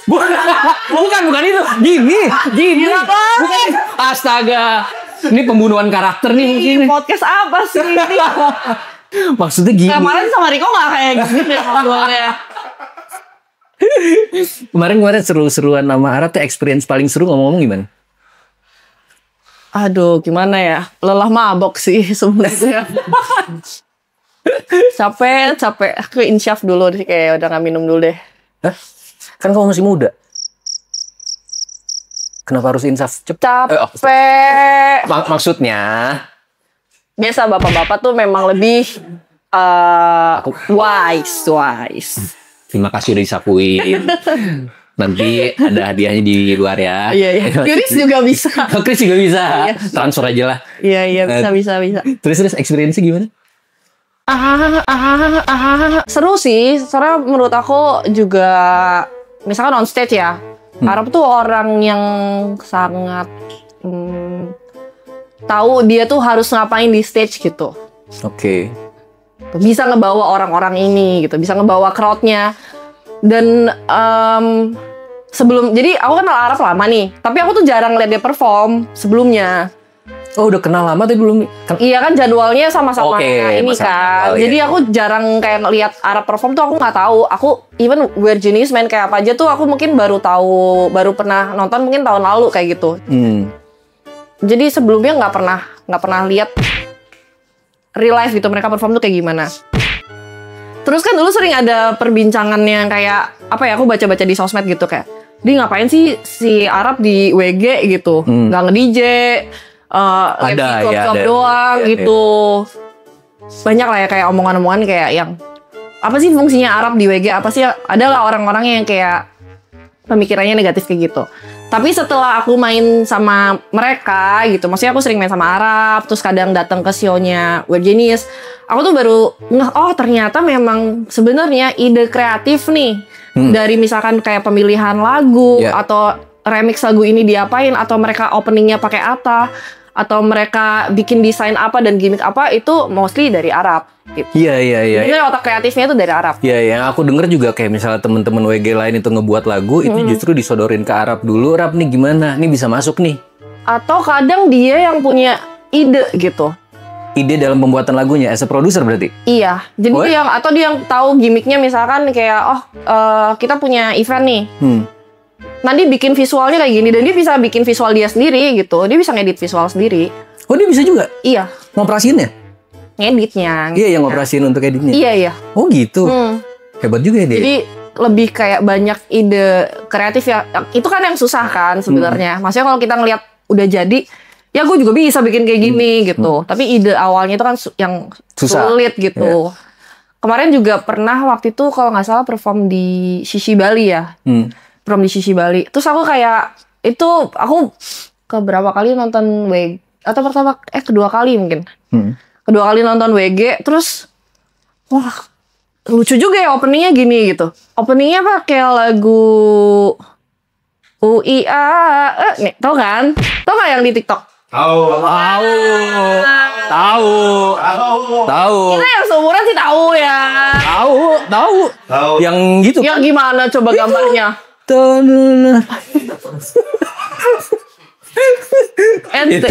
bukan itu. Gini. Bukan. Astaga. Ini pembunuhan karakter nih ini mungkin. podcast apa sih ini? Maksudnya gini. Kemarin sama Riko gak kayak gini deh ngobrolnya. Kemarin seru-seruan nama Arab tuh experience paling seru ngomong-ngomong gimana? Aduh gimana ya, lelah mabok sih sebenarnya. Capek. Aku insyaf dulu deh, kayak udah gak minum dulu deh. Hah? Kan kamu masih muda. Kenapa harus insaf? Capek. Maksudnya Biasa bapak-bapak tuh memang lebih wise. terima kasih udah disapuin. Nanti ada hadiahnya di luar ya. Iya. Chris juga bisa. Chris juga bisa. Transfer aja lah. Iya, bisa. Terus experience-nya gimana? Seru sih, soalnya menurut aku juga misalkan on stage ya, Arab tuh orang yang sangat tahu dia tuh harus ngapain di stage gitu. Oke. Bisa ngebawa orang-orang ini gitu, bisa ngebawa crowd-nya. Dan jadi aku kenal Arab lama nih, tapi aku tuh jarang lihat dia perform sebelumnya. Oh udah kenal lama tapi belum. Iya kan jadwalnya sama-sama ini kan. Iya. Jadi aku jarang kayak ngelihat Arab perform tuh aku nggak tahu. Aku even Weird Genius main kayak apa aja tuh aku mungkin baru pernah nonton mungkin tahun lalu kayak gitu. Jadi sebelumnya nggak pernah lihat real life gitu mereka perform tuh kayak gimana. Terus kan dulu sering ada perbincangan yang kayak apa ya, aku baca-baca di sosmed gitu kayak, dia ngapain sih si Arab di WG gitu, nggak nge-DJ, ada doang gitu. Banyak lah ya kayak omongan-omongan kayak yang apa sih fungsinya Arab di WG, apa sih, ada lah orang-orang yang kayak pemikirannya negatif kayak gitu. Tapi setelah aku main sama mereka gitu, maksudnya aku sering main sama Arab, terus kadang datang ke show-nya Weird Genius, aku tuh baru ngeh, oh ternyata memang sebenarnya ide kreatif nih dari misalkan kayak pemilihan lagu atau remix lagu ini diapain, atau mereka openingnya pakai apa, atau mereka bikin desain apa dan gimmick apa, itu mostly dari Arab gitu. Iya. Jadi otak kreatifnya itu dari Arab. Iya, yang aku denger juga kayak misalnya temen-temen WG lain itu ngebuat lagu, itu justru disodorin ke Arab dulu. Arab nih gimana? Nih bisa masuk nih. Atau kadang dia yang punya ide gitu. Ide dalam pembuatan lagunya, as a producer berarti? Iya, jadi dia yang tahu gimmicknya, misalkan kayak kita punya event nih. Nanti bikin visualnya kayak gini, dan dia bisa bikin visual dia sendiri gitu. Dia bisa ngedit visual sendiri. Oh dia bisa juga? Iya. Ngoperasiinnya? Ngeditnya. Iya yang ngoperasiin untuk editnya? Iya. Oh gitu? Hebat juga ya dia? Jadi lebih kayak banyak ide kreatif ya. Itu kan yang susah kan sebenarnya. Maksudnya kalau kita ngelihat udah jadi, ya gue juga bisa bikin kayak gini gitu. Tapi ide awalnya itu kan yang susah. Sulit gitu. Kemarin juga pernah waktu itu kalau nggak salah perform di Sisi Bali ya. Perform di Sisi Bali. Terus aku kayak itu aku keberapa kali nonton WG, atau kedua kali mungkin. Kedua kali nonton WG, terus wah lucu juga ya openingnya gini gitu. Openingnya pakai lagu UIA, nih tau kan? Tau nggak yang di TikTok? Tahu. Kita yang seumuran sih tahu ya. Tahu. Yang gitu. Yang gimana coba gambarnya? Ente.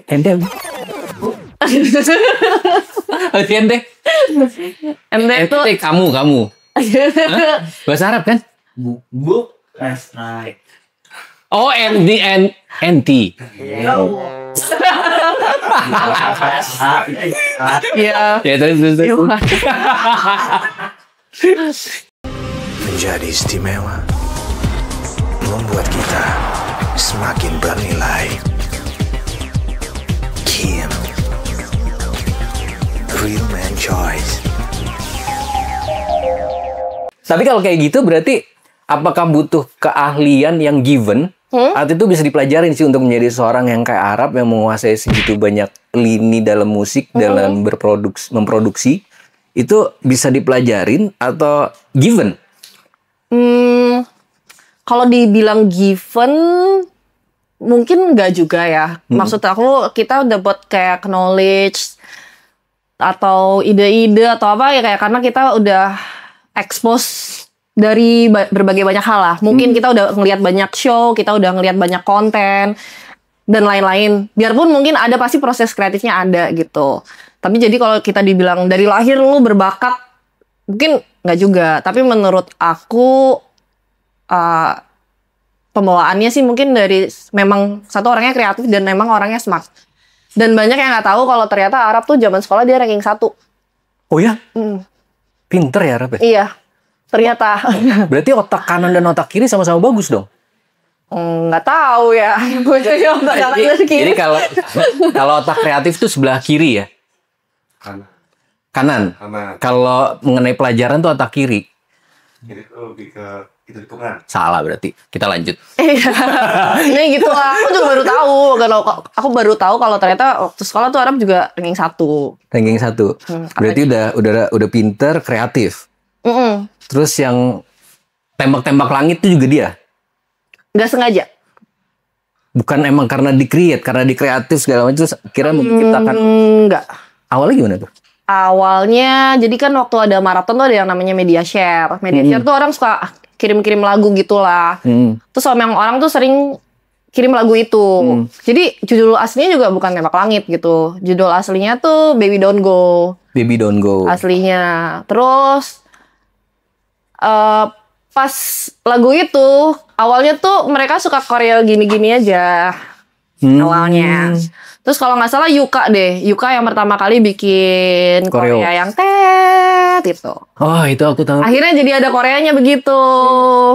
Ente kamu. Hah? Bahasa Arab kan? Bu, that's right. Oh, NT. Iya. Ya terus. Menjadi istimewa, membuat kita semakin bernilai. Kim, real man choice. Tapi kalau kayak gitu berarti apakah butuh keahlian yang given? Atau itu bisa dipelajarin sih untuk menjadi seorang yang kayak Arab yang menguasai segitu banyak lini dalam musik, dalam memproduksi, itu bisa dipelajarin atau given? Kalau dibilang given, mungkin nggak juga ya. Maksud aku kita dapat kayak knowledge atau ide-ide atau apa ya, kayak karena kita udah expose dari berbagai banyak hal lah. Mungkin kita udah ngelihat banyak show, kita udah ngelihat banyak konten dan lain-lain. Biarpun mungkin ada pasti proses kreatifnya ada gitu. Tapi jadi kalau kita dibilang dari lahir lu berbakat, mungkin nggak juga. Tapi menurut aku pembawaannya sih mungkin dari memang satu orangnya kreatif dan memang orangnya smart. Dan banyak yang nggak tahu kalau ternyata Arab tuh zaman sekolah dia ranking 1. Oh ya? Pinter ya Arab ya? Iya, ternyata. Berarti otak kanan dan otak kiri sama-sama bagus dong? Nggak tahu ya. Jadi kalau otak kreatif tuh sebelah kiri ya? Kanan. Kalau mengenai pelajaran tuh otak kiri. Jadi itu lebih ke hitung-hitungan. Salah berarti. Kita lanjut. Ini gitu lah. Aku juga baru tahu. Aku baru tahu kalau ternyata waktu sekolah tuh Arab juga ranking 1. Ranking 1. Berarti udah pinter, kreatif. Terus yang tembak-tembak langit itu juga dia? Nggak sengaja. Bukan emang karena di-create, karena di-kreatif segala macam terus kira menciptakan. Enggak. Awalnya gimana tuh? Awalnya, jadi kan waktu ada maraton tuh ada yang namanya media share. Media share tuh orang suka kirim-kirim lagu gitulah. Terus memang orang tuh sering kirim lagu itu. Jadi judul aslinya juga bukan Tembak Langit gitu. Judul aslinya tuh Baby Don't Go. Baby Don't Go. Aslinya. Terus pas lagu itu awalnya tuh mereka suka koreo gini-gini aja. Awalnya. Terus kalau nggak salah Yuka deh. Yuka yang pertama kali bikin Korea yang tet gitu. Oh, itu aku tahu. Akhirnya jadi ada Koreanya begitu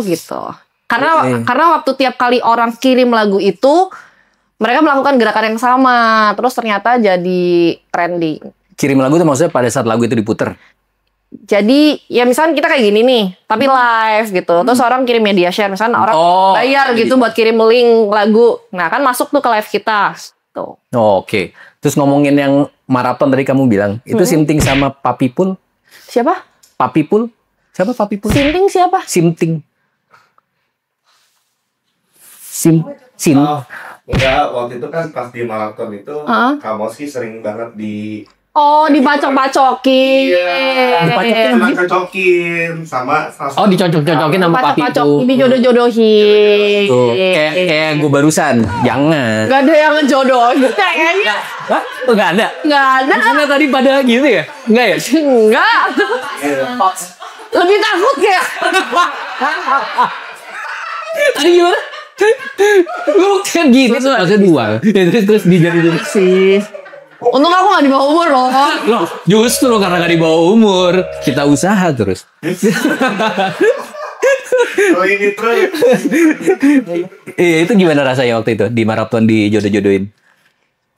gitu. Karena waktu tiap kali orang kirim lagu itu mereka melakukan gerakan yang sama. Terus ternyata jadi trending. Kirim lagu itu maksudnya pada saat lagu itu diputer. Jadi ya misalnya kita kayak gini nih, tapi live gitu. Terus orang kirim media share, misalnya orang bayar gitu buat kirim link lagu. Nah kan masuk tuh ke live kita. Tuh. Oh, oke. Terus ngomongin yang maraton tadi kamu bilang, itu Simting sama Papi Pul? Siapa? Papi Pul? Siapa Papi Pul? Simting siapa? Simting. Enggak, waktu itu kan pas di maraton itu kamu sih sering banget di Dibacok-bacokin. Dicocokin sama dicocok-cocokin sama Papi Pul. Dijodoh-jodohin. Tuh, kayak gue barusan. Jangan. Gak ada yang ngejodohin kayaknya. Hah? Oh, nggak ada? Nggak ada. Karena tadi pada gitu ya? Enggak ya? Enggak. Lebih takut ya. Tadi gimana? Lu kan gini tuh. Maksudnya dua. Terus dijadi Sih. Untung aku gak di bawah umur loh. Loh, justru karena gak di bawah umur kita usaha terus. Oh ini terus. Iya, itu gimana rasanya waktu itu di maraton dijodoh-jodohin?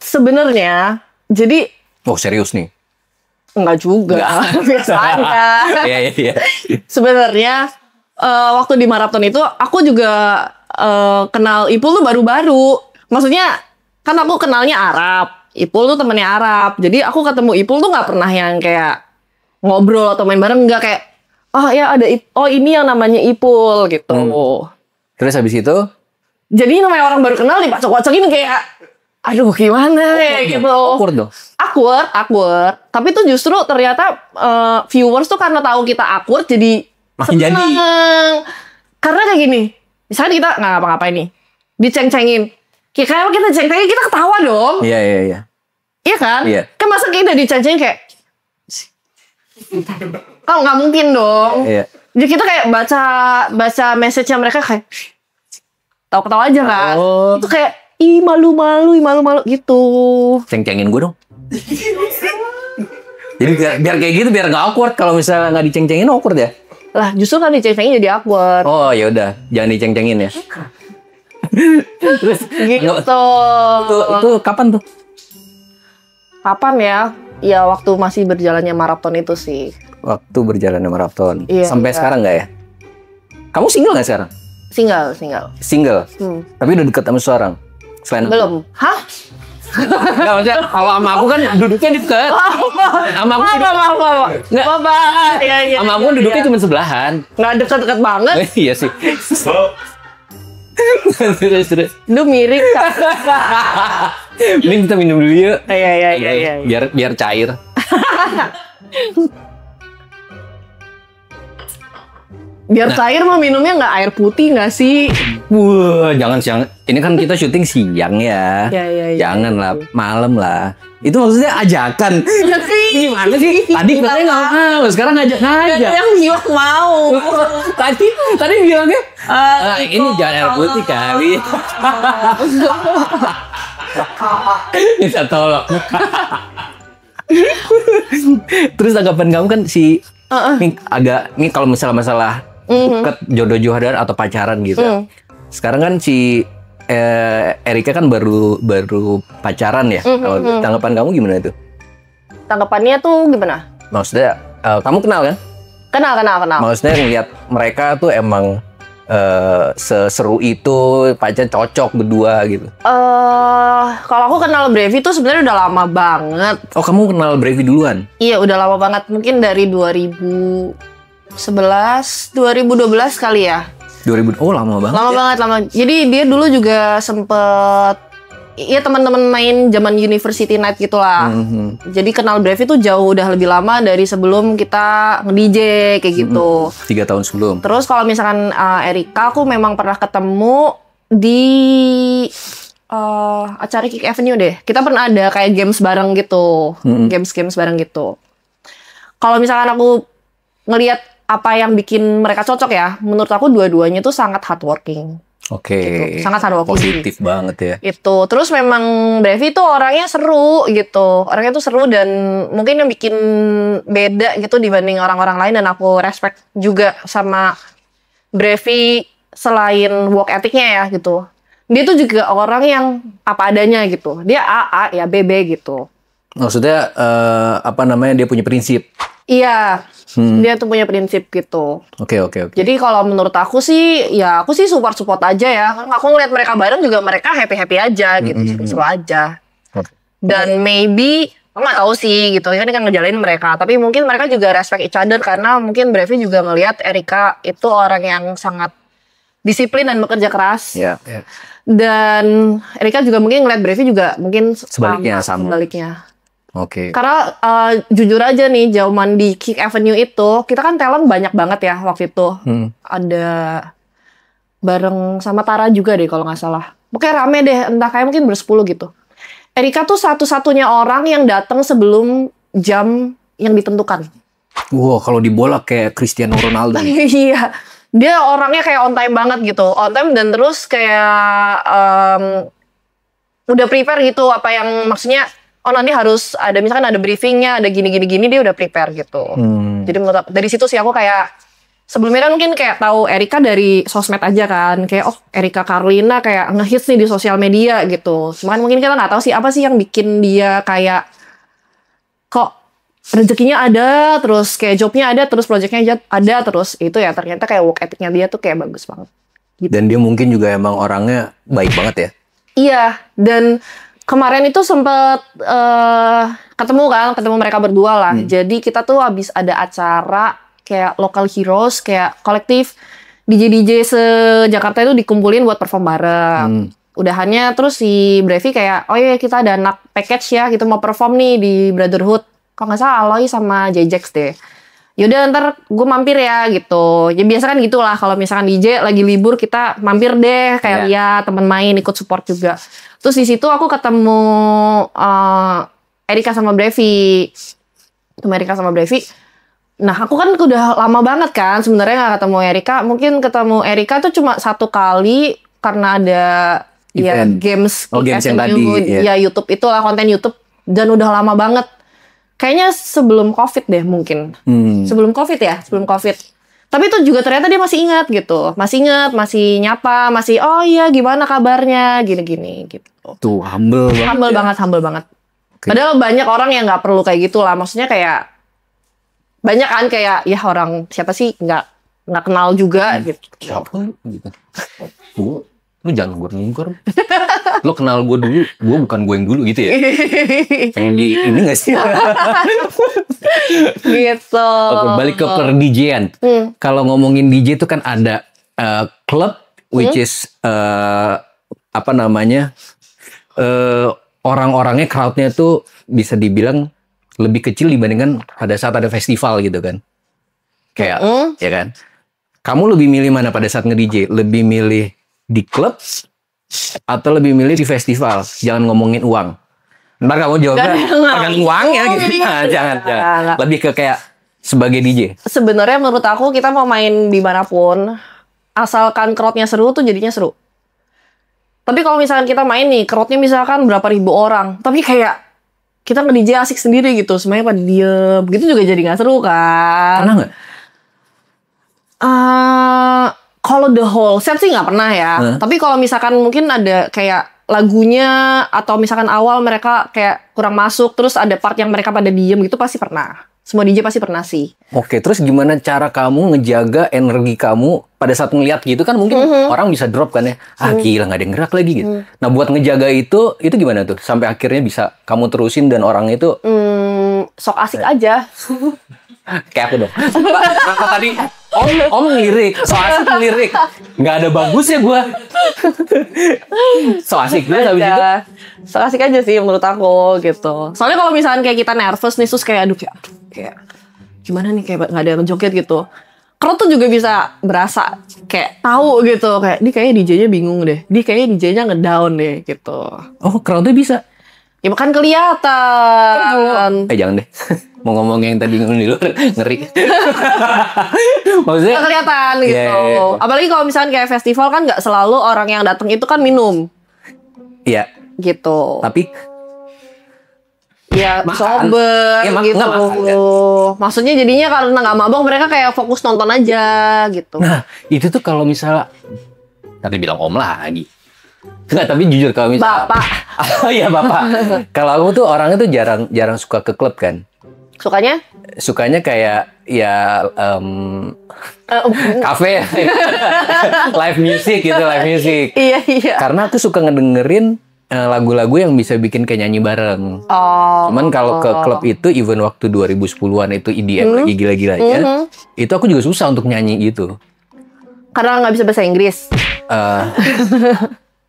Sebenarnya, jadi Oh serius nih? enggak juga, biasa aja. Iya. Sebenarnya waktu di maraton itu aku juga kenal Ipul tuh baru-baru. Maksudnya kan aku kenalnya Arab. Ipul tuh temennya Arab. Jadi aku ketemu Ipul tuh gak pernah yang kayak ngobrol atau main bareng. Enggak kayak, oh ya ada, ini yang namanya Ipul gitu. Terus habis itu? Jadi namanya orang baru kenal dipacok-pacokin kayak, aduh gimana ya gitu. Awkward dong? Awkward. Tapi tuh justru ternyata viewers tuh karena tahu kita awkward jadi makin seneng. jadi. Karena kayak gini, misalnya kita nggak ngapa-ngapain nih, diceng-cengin. Kayak kita ceng-cengin, kita ketawa dong. Iya. Iya kan? Iya. Kan masa kita diceng-cengin kayak, kalau nggak mungkin dong. Iya. Jadi kita kayak baca message-nya mereka kayak, tawa-ketawa aja kan. Itu kayak, malu-malu gitu. Ceng-cengin gue dong. Jadi biar kayak gitu biar nggak awkward kalau misalnya nggak diceng-cengin awkward ya. Lah justru kan diceng-cengin jadi awkward. Oh ya udah, jangan diceng-cengin ya. Terus Gitu. itu kapan tuh? Kapan ya? Ya waktu masih berjalannya maraton itu sih. Waktu berjalannya maraton. Iya, Sampai iya. sekarang nggak ya? Kamu single nggak sekarang? Single. Single. Tapi udah deket sama seseorang. Selain aku? Belum. Hah? Nggak, maksudnya kalau sama aku kan duduknya deket. Sama aku nggak. Iya. Sama aku duduknya cuma sebelahan. Nggak deket-deket banget. Iya sih. Terus. Lu mirip kan? Ini kita minum dulu yuk. Iya. Biar cair. Biar cair mah minumnya nggak air putih nggak sih? Wah, jangan siang. Ini kan kita syuting siang ya. Iya. Jangan lah, malam lah. Itu maksudnya ajakan. Gimana sih? Tadi katanya nggak mau, sekarang ngajak. Yang bilang mau. Tadi bilangnya ini jangan air putih kali. Minta tolong. Terus tanggapan kamu kan ini kalau misalnya masalah deket jodoh-jodohan atau pacaran gitu. Sekarang kan si Erika kan baru pacaran ya. Tanggapan kamu gimana itu? Tanggapannya tuh gimana? Maksudnya kamu kenal kan? Kenal. Maksudnya ngeliat mereka tuh emang seseru itu, pacar cocok berdua gitu. Kalau aku kenal Brevi tuh sebenarnya udah lama banget. Oh, kamu kenal Brevi duluan? Iya, udah lama banget. Mungkin dari 2011, 2012 kali ya. 2000. Oh, lama banget. Lama banget. Jadi dia dulu juga sempet, iya teman-teman main zaman University Night gitulah. Jadi kenal Brevi tuh jauh udah lebih lama dari sebelum kita nge-DJ kayak gitu. 3 tahun sebelum. Terus kalau misalkan Erika, aku memang pernah ketemu di acara Kick Avenue deh. Kita pernah ada kayak games bareng gitu. Games bareng gitu. Kalau misalkan aku ngelihat apa yang bikin mereka cocok ya, menurut aku dua-duanya tuh sangat hardworking. Oke. Gitu. Sangat hardworking. Positif banget ya. Itu. Terus memang Brevi tuh orangnya seru gitu. Orangnya tuh seru dan mungkin yang bikin beda gitu dibanding orang-orang lain, dan aku respect juga sama Brevi selain work ethicnya ya gitu. Dia tuh juga orang yang apa adanya gitu. Dia A ya BB gitu. Maksudnya dia punya prinsip. Iya. Dia tuh punya prinsip gitu. Oke. Jadi kalau menurut aku sih, ya aku sih support aja ya. Aku ngeliat mereka bareng juga, mereka happy aja gitu, seru aja. Dan maybe aku nggak tahu sih gitu, ini kan ngejalanin mereka. Tapi mungkin mereka juga respect each other karena mungkin Brevi juga ngelihat Erika itu orang yang sangat disiplin dan bekerja keras. Iya. Dan Erika juga mungkin ngeliat Brevi juga mungkin Sebaliknya. Oke. Karena jujur aja nih, zaman di Kick Avenue itu kita kan talent banyak banget ya waktu itu. Ada bareng sama Tara juga deh kalau nggak salah. Pokoknya rame deh, entah kayak mungkin bersepuluh gitu. Erika tuh satu-satunya orang yang datang sebelum jam yang ditentukan. Wow, kalau di bola kayak Cristiano Ronaldo. Iya, dia orangnya kayak on time banget gitu, on time dan terus kayak udah prepare gitu apa yang maksudnya. Oh nanti harus ada misalkan ada briefingnya, ada gini dia udah prepare gitu. Jadi menurut dari situ sih aku kayak sebelumnya kan mungkin kayak tahu Erika dari sosmed aja kan, kayak oh Erika Carlina kayak ngehits nih di sosial media gitu. Cuman mungkin kita nggak tahu sih apa sih yang bikin dia kayak kok rezekinya ada, terus kayak jobnya ada, terus projectnya ada, terus itu ya ternyata kayak work ethicnya dia tuh kayak bagus banget. Gitu. Dan dia mungkin juga emang orangnya baik banget ya. Iya, dan kemarin itu sempet ketemu mereka berdua lah. Jadi kita tuh habis ada acara kayak local heroes, kayak kolektif DJ se-Jakarta itu dikumpulin buat perform bareng. Udahannya terus si Brevi kayak, oh iya kita ada anak package ya, kita mau perform nih di Brotherhood. Kalau nggak salah Aloy sama J-Jax deh. Yaudah ntar gue mampir ya gitu. Ya biasa kan gitulah kalau misalkan DJ lagi libur kita mampir deh kayak lihat temen main ikut support juga. Terus di situ aku ketemu Erika sama Brevi. Nah aku kan udah lama banget kan sebenarnya nggak ketemu Erika. Mungkin ketemu Erika tuh cuma satu kali karena ada ya games yang tadi ya YouTube itulah konten YouTube dan udah lama banget. Kayaknya sebelum COVID deh mungkin. Sebelum COVID ya, sebelum COVID. Tapi itu juga ternyata dia masih ingat gitu. Masih ingat, masih nyapa, masih oh iya gimana kabarnya, gini-gini gitu. Tuh, humble banget. Humble ya. banget, humble banget. Oke. Padahal banyak orang yang nggak perlu kayak gitu lah. Maksudnya kayak banyak kan kayak ya orang siapa sih nggak kenal juga gitu. Siapa lu? Gitu. Lu jangan ngungkur. Lu kenal gue dulu, gue bukan gue yang dulu gitu ya. Pengen di ini gak sih? Gitu. Oke, balik ke per-DJ-an. Kalau ngomongin DJ itu kan ada klub, which is apa namanya, orang-orangnya, crowd-nya tuh bisa dibilang lebih kecil dibandingkan pada saat ada festival gitu kan. Kayak, ya kan? Kamu lebih milih mana pada saat nge-DJ? Lebih milih di klub atau lebih milih di festival? Jangan ngomongin uang. Ntar kamu jawabnya pegang uang ya gitu. Nah, jangan. Enggak. Lebih ke kayak sebagai DJ. Sebenarnya menurut aku kita mau main dimanapun, asalkan crowd-nya seru tuh jadinya seru. Tapi kalau misalkan kita main nih, crowd-nya misalkan berapa ribu orang, tapi kayak kita nge-DJ asik sendiri gitu, semuanya pada diem, gitu juga jadi nggak seru kan? Pernah nggak? Kalau the whole set sih nggak pernah ya. Tapi kalau misalkan mungkin ada kayak lagunya atau misalkan awal mereka kayak kurang masuk, terus ada part yang mereka pada diem gitu pasti pernah. Semua DJ pasti pernah sih. Oke, terus gimana cara kamu ngejaga energi kamu pada saat ngeliat gitu kan mungkin orang bisa drop kan ya. Gila nggak ada yang gerak lagi gitu. Nah buat ngejaga itu gimana tuh? Sampai akhirnya bisa kamu terusin dan orang itu Sok asik aja. kayak aku dong. Kenapa tadi Om lirik, so asik lirik. Nggak ada bagusnya gue. So asik gue habis itu. Sok asik aja sih menurut aku gitu. Soalnya kalau misalkan kayak kita nervous nih, terus kayak kayak gimana nih kayak nggak ada yang joget gitu. Crowd tuh juga bisa berasa kayak tahu gitu, kayak ini kayaknya DJ-nya bingung deh, ini kayaknya DJ-nya ngedown deh gitu. Oh, crowd-nya bisa. Ya kan kelihatan. Jangan deh. Mau ngomong yang tadi di luar ngeri. Maksudnya Nggak kelihatan gitu. Yeah. Apalagi kalau misalkan kayak festival kan nggak selalu orang yang datang itu kan minum. Iya. Gitu. Tapi Ya makan. sober Ya, gitu. nggak makan, kan? Maksudnya jadinya karena nggak mabok mereka kayak fokus nonton aja gitu. nah, itu tuh kalau misalnya tadi bilang om lagi. Enggak, tapi jujur kalau misalnya Bapak. Oh iya, Bapak. Kalau aku tuh orangnya tuh jarang suka ke klub kan. Sukanya? Sukanya kayak ya kafe, live music gitu, live music. Iya. Karena aku suka ngedengerin lagu-lagu yang bisa bikin kayak nyanyi bareng. Oh. Cuman kalau ke klub itu, even waktu 2010-an itu EDM lagi gila-gilanya, itu aku juga susah untuk nyanyi gitu. Karena nggak bisa bahasa Inggris.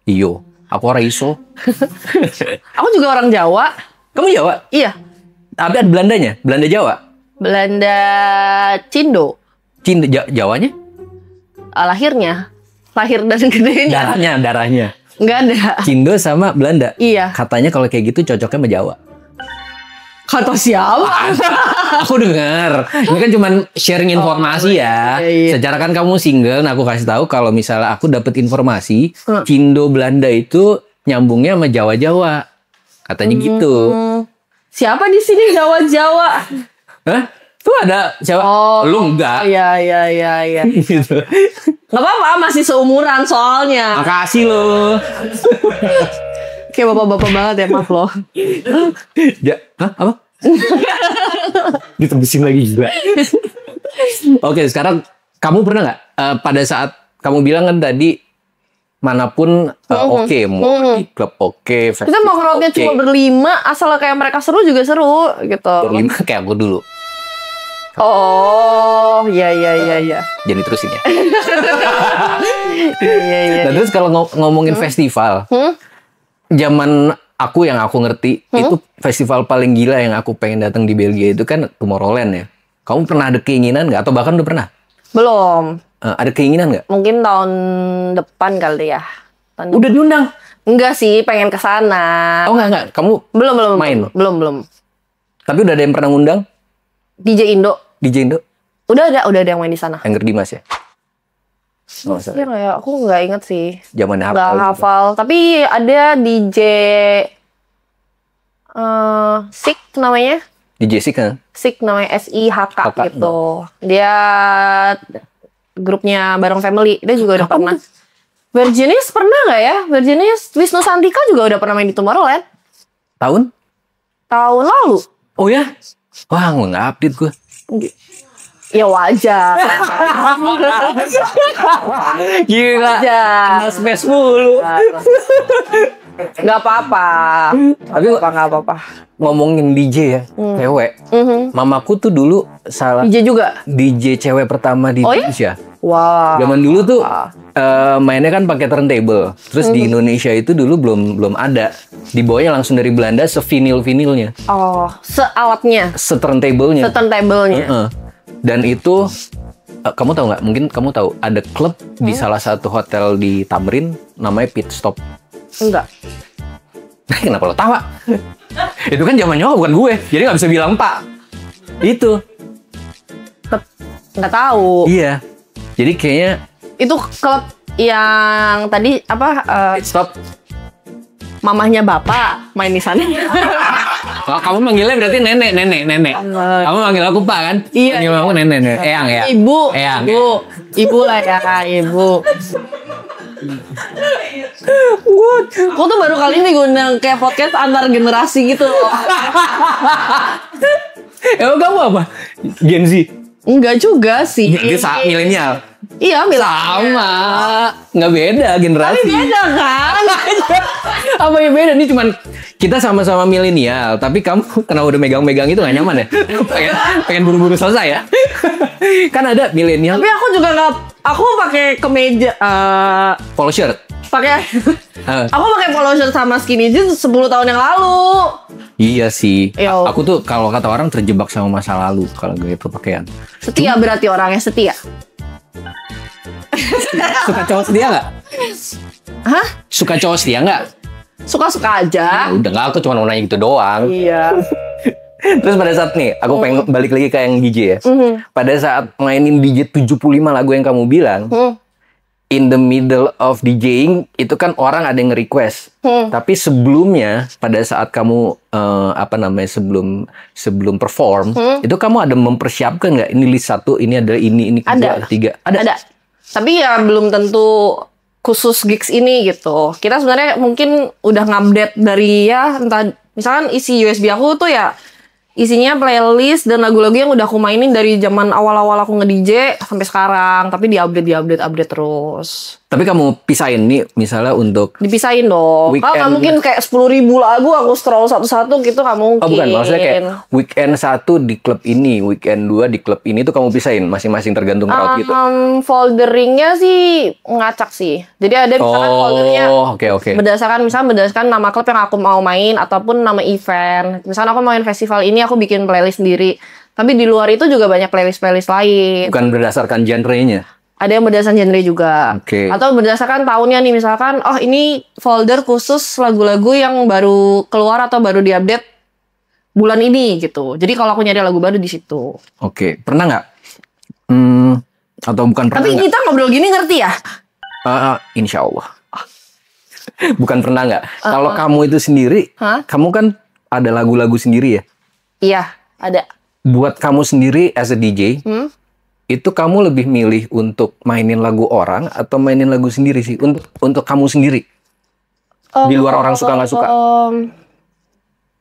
Iyo, aku orang iso. Aku juga orang Jawa. Kamu Jawa? Iya. Tapi ada Belandanya? Belanda Jawa? Belanda Cindo. Cinta Jawanya? Lahirnya. Lahir dan gedenya. Darahnya. Nggak ada. Cindo sama Belanda. Iya. Katanya kalau kayak gitu cocoknya sama Jawa. Kata siapa? Aku dengar. Ini kan cuman sharing informasi ya. Iya. Secara kan kamu single, nah aku kasih tahu kalau misalnya aku dapat informasi, Cindo Belanda itu nyambungnya sama Jawa-Jawa. Katanya gitu. Siapa di sini Jawa-Jawa? Hah? Tuh ada Jawa. Oh. Lu enggak. Iya. Gitu. Nggak apa-apa, masih seumuran soalnya. Makasih lo. Kayak bapak-bapak banget ya, maaf loh. Hah? Apa? Ditebusin lagi juga. Oke, sekarang kamu pernah nggak pada saat kamu bilang kan tadi manapun oke, mau di klub oke, Kita mau crowdnya cuma berlima, asal kayak mereka seru juga seru gitu. berlima kayak aku dulu. Oh, iya. Jadi terusin ya. Iya. Nah, terus kalau ngomongin festival, zaman aku yang aku ngerti itu festival paling gila yang aku pengen datang di Belgia itu kan Tomorrowland ya. Kamu pernah ada keinginan nggak? Atau bahkan udah pernah? Belum. Ada keinginan nggak? Mungkin tahun depan kali ya. Udah diundang? Enggak sih, pengen ke sana. Oh enggak. Kamu Belum. main? Belum. Tapi udah ada yang pernah ngundang? DJ Indo. DJ Indo? Udah ada yang main di sana. Angger Dimas ya? Oh, Iya nggak ya? Aku nggak inget sih. Zamannya Nggak hafal. Tapi ada DJ Sik namanya. DJ Sik kan? Sik namanya SIHK HK, gitu. Dia grupnya Bareng Family. Dia juga udah pernah. Virginius pernah nggak ya? Virginius Wisnu Santika juga udah pernah main di Tomorrowland. Tahun Lalu. Oh ya? Wah, nggak update gue. Ya wajar. Gila. Wajar. Space mulu. Gak apa-apa. Tapi Gak apa-apa. ngomongin DJ ya, cewek. Mamaku tuh dulu salah DJ juga. DJ cewek pertama di Oh, ya? Indonesia. Wah. Zaman dulu tuh mainnya kan pakai turntable. Terus di Indonesia itu dulu belum ada. Dibawanya langsung dari Belanda sevinil-vinilnya, Oh, sealatnya, seturntable-nya. seturntable-nya. Heeh. Dan itu kamu tahu nggak? Mungkin kamu tahu ada klub di salah satu hotel di Tamrin namanya Pit Stop. Enggak. Kenapa lo tawa? Itu kan zaman nyawa bukan gue, jadi nggak bisa bilang Pak. Itu. Nggak tahu. Iya. Jadi kayaknya Itu klub yang tadi apa? Pit Stop. Mamahnya bapak main di sana. Kalau kamu manggilnya berarti nenek. Kamu manggil aku Pak kan? Iya. Manggil aku nenek. Eyang ya. Eyang. Ibu lah ya, ibu. Gue tuh baru kali ini ngundang kayak podcast antar generasi gitu loh. Emang kamu apa? Gen Z? Enggak juga sih. Dia milenial. Iya, Sama. Nggak beda generasi. Tapi beda kan? Apa yang beda? Ini cuman kita sama-sama milenial, tapi kamu karena udah megang-megang itu nggak nyaman ya? pengen buru-buru selesai ya? Kan ada milenial Tapi aku juga nggak. Aku pakai kemeja. polo shirt. Pakai. Aku pakai polo shirt sama skinny jeans 10 tahun yang lalu. Iya sih. Yo. Aku tuh kalau kata orang terjebak sama masa lalu kalau gaya berpakaian. Setia berarti orangnya setia. Suka cowok setia nggak? Hah? Suka cowok setia nggak? Suka-suka aja. Udah nggak, aku cuma mau nanya gitu doang. Iya. Terus pada saat nih, aku pengen balik lagi ke yang DJ ya. Pada saat mainin DJ 75 lagu yang kamu bilang, in the middle of DJing, itu kan orang ada yang nge-request. Tapi sebelumnya, pada saat kamu, sebelum perform, itu kamu ada mempersiapkan nggak? Ini list 1, ini adalah ini kedua, Ada. 3. Ada. Tapi ya belum tentu khusus gigs ini gitu. Kita sebenarnya mungkin udah ngupdate dari ya entah misalkan isi USB aku tuh ya isinya playlist dan lagu-lagu yang udah aku mainin dari zaman awal-awal aku nge-DJ sampai sekarang, tapi diupdate terus. Tapi kamu pisahin nih, misalnya untuk Dipisahin dong. Kalau nggak mungkin kayak 10.000 lagu aku scroll satu-satu gitu nggak mungkin. Oh bukan, maksudnya kayak weekend 1 di klub ini, weekend 2 di klub ini tuh kamu pisahin masing-masing tergantung crowd gitu. Folderingnya sih ngacak sih. Jadi ada misalkan foldernya oke. berdasarkan nama klub yang aku mau main ataupun nama event. Misalkan aku main festival ini aku bikin playlist sendiri. Tapi di luar itu juga banyak playlist lain. Bukan berdasarkan genre-nya. Ada yang berdasarkan genre juga. Oke. Atau berdasarkan tahunnya nih, misalkan oh ini folder khusus lagu-lagu yang baru keluar atau baru diupdate bulan ini gitu. Jadi kalau aku nyari lagu baru di situ. Oke, pernah nggak? Atau bukan pernah? Tapi nggak? kita ngobrol gini ngerti ya? Insya Allah. Bukan pernah nggak? Kalau kamu itu sendiri, kamu kan ada lagu-lagu sendiri ya? Iya, ada. Buat kamu sendiri as a DJ, itu kamu lebih milih untuk mainin lagu orang atau mainin lagu sendiri sih? Untuk kamu sendiri? Di luar orang suka nggak suka?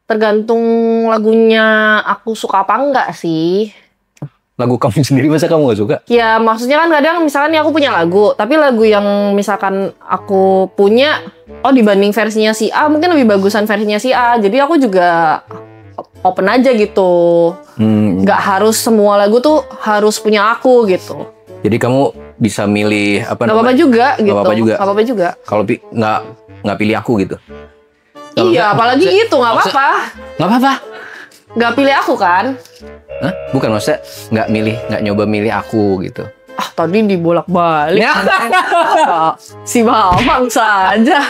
Tergantung lagunya aku suka apa enggak sih. Lagu kamu sendiri masa kamu nggak suka? Ya maksudnya kan kadang misalkan nih aku punya lagu, tapi lagu yang misalkan aku punya, dibanding versinya si A mungkin lebih bagusan versinya si A. Jadi aku juga open aja gitu. Nggak harus semua lagu tuh harus punya aku gitu. Jadi kamu bisa milih apa? Nggak apa-apa juga gitu. Nggak apa-apa juga. Nggak apa-apa juga. Kalau nggak pilih aku gitu. Iya, apalagi gitu nggak apa-apa. Nggak apa-apa. Nggak pilih aku kan? Hah? Bukan, maksudnya nggak nyoba milih aku gitu. Tadi dibolak-balik. Si Mamang saja.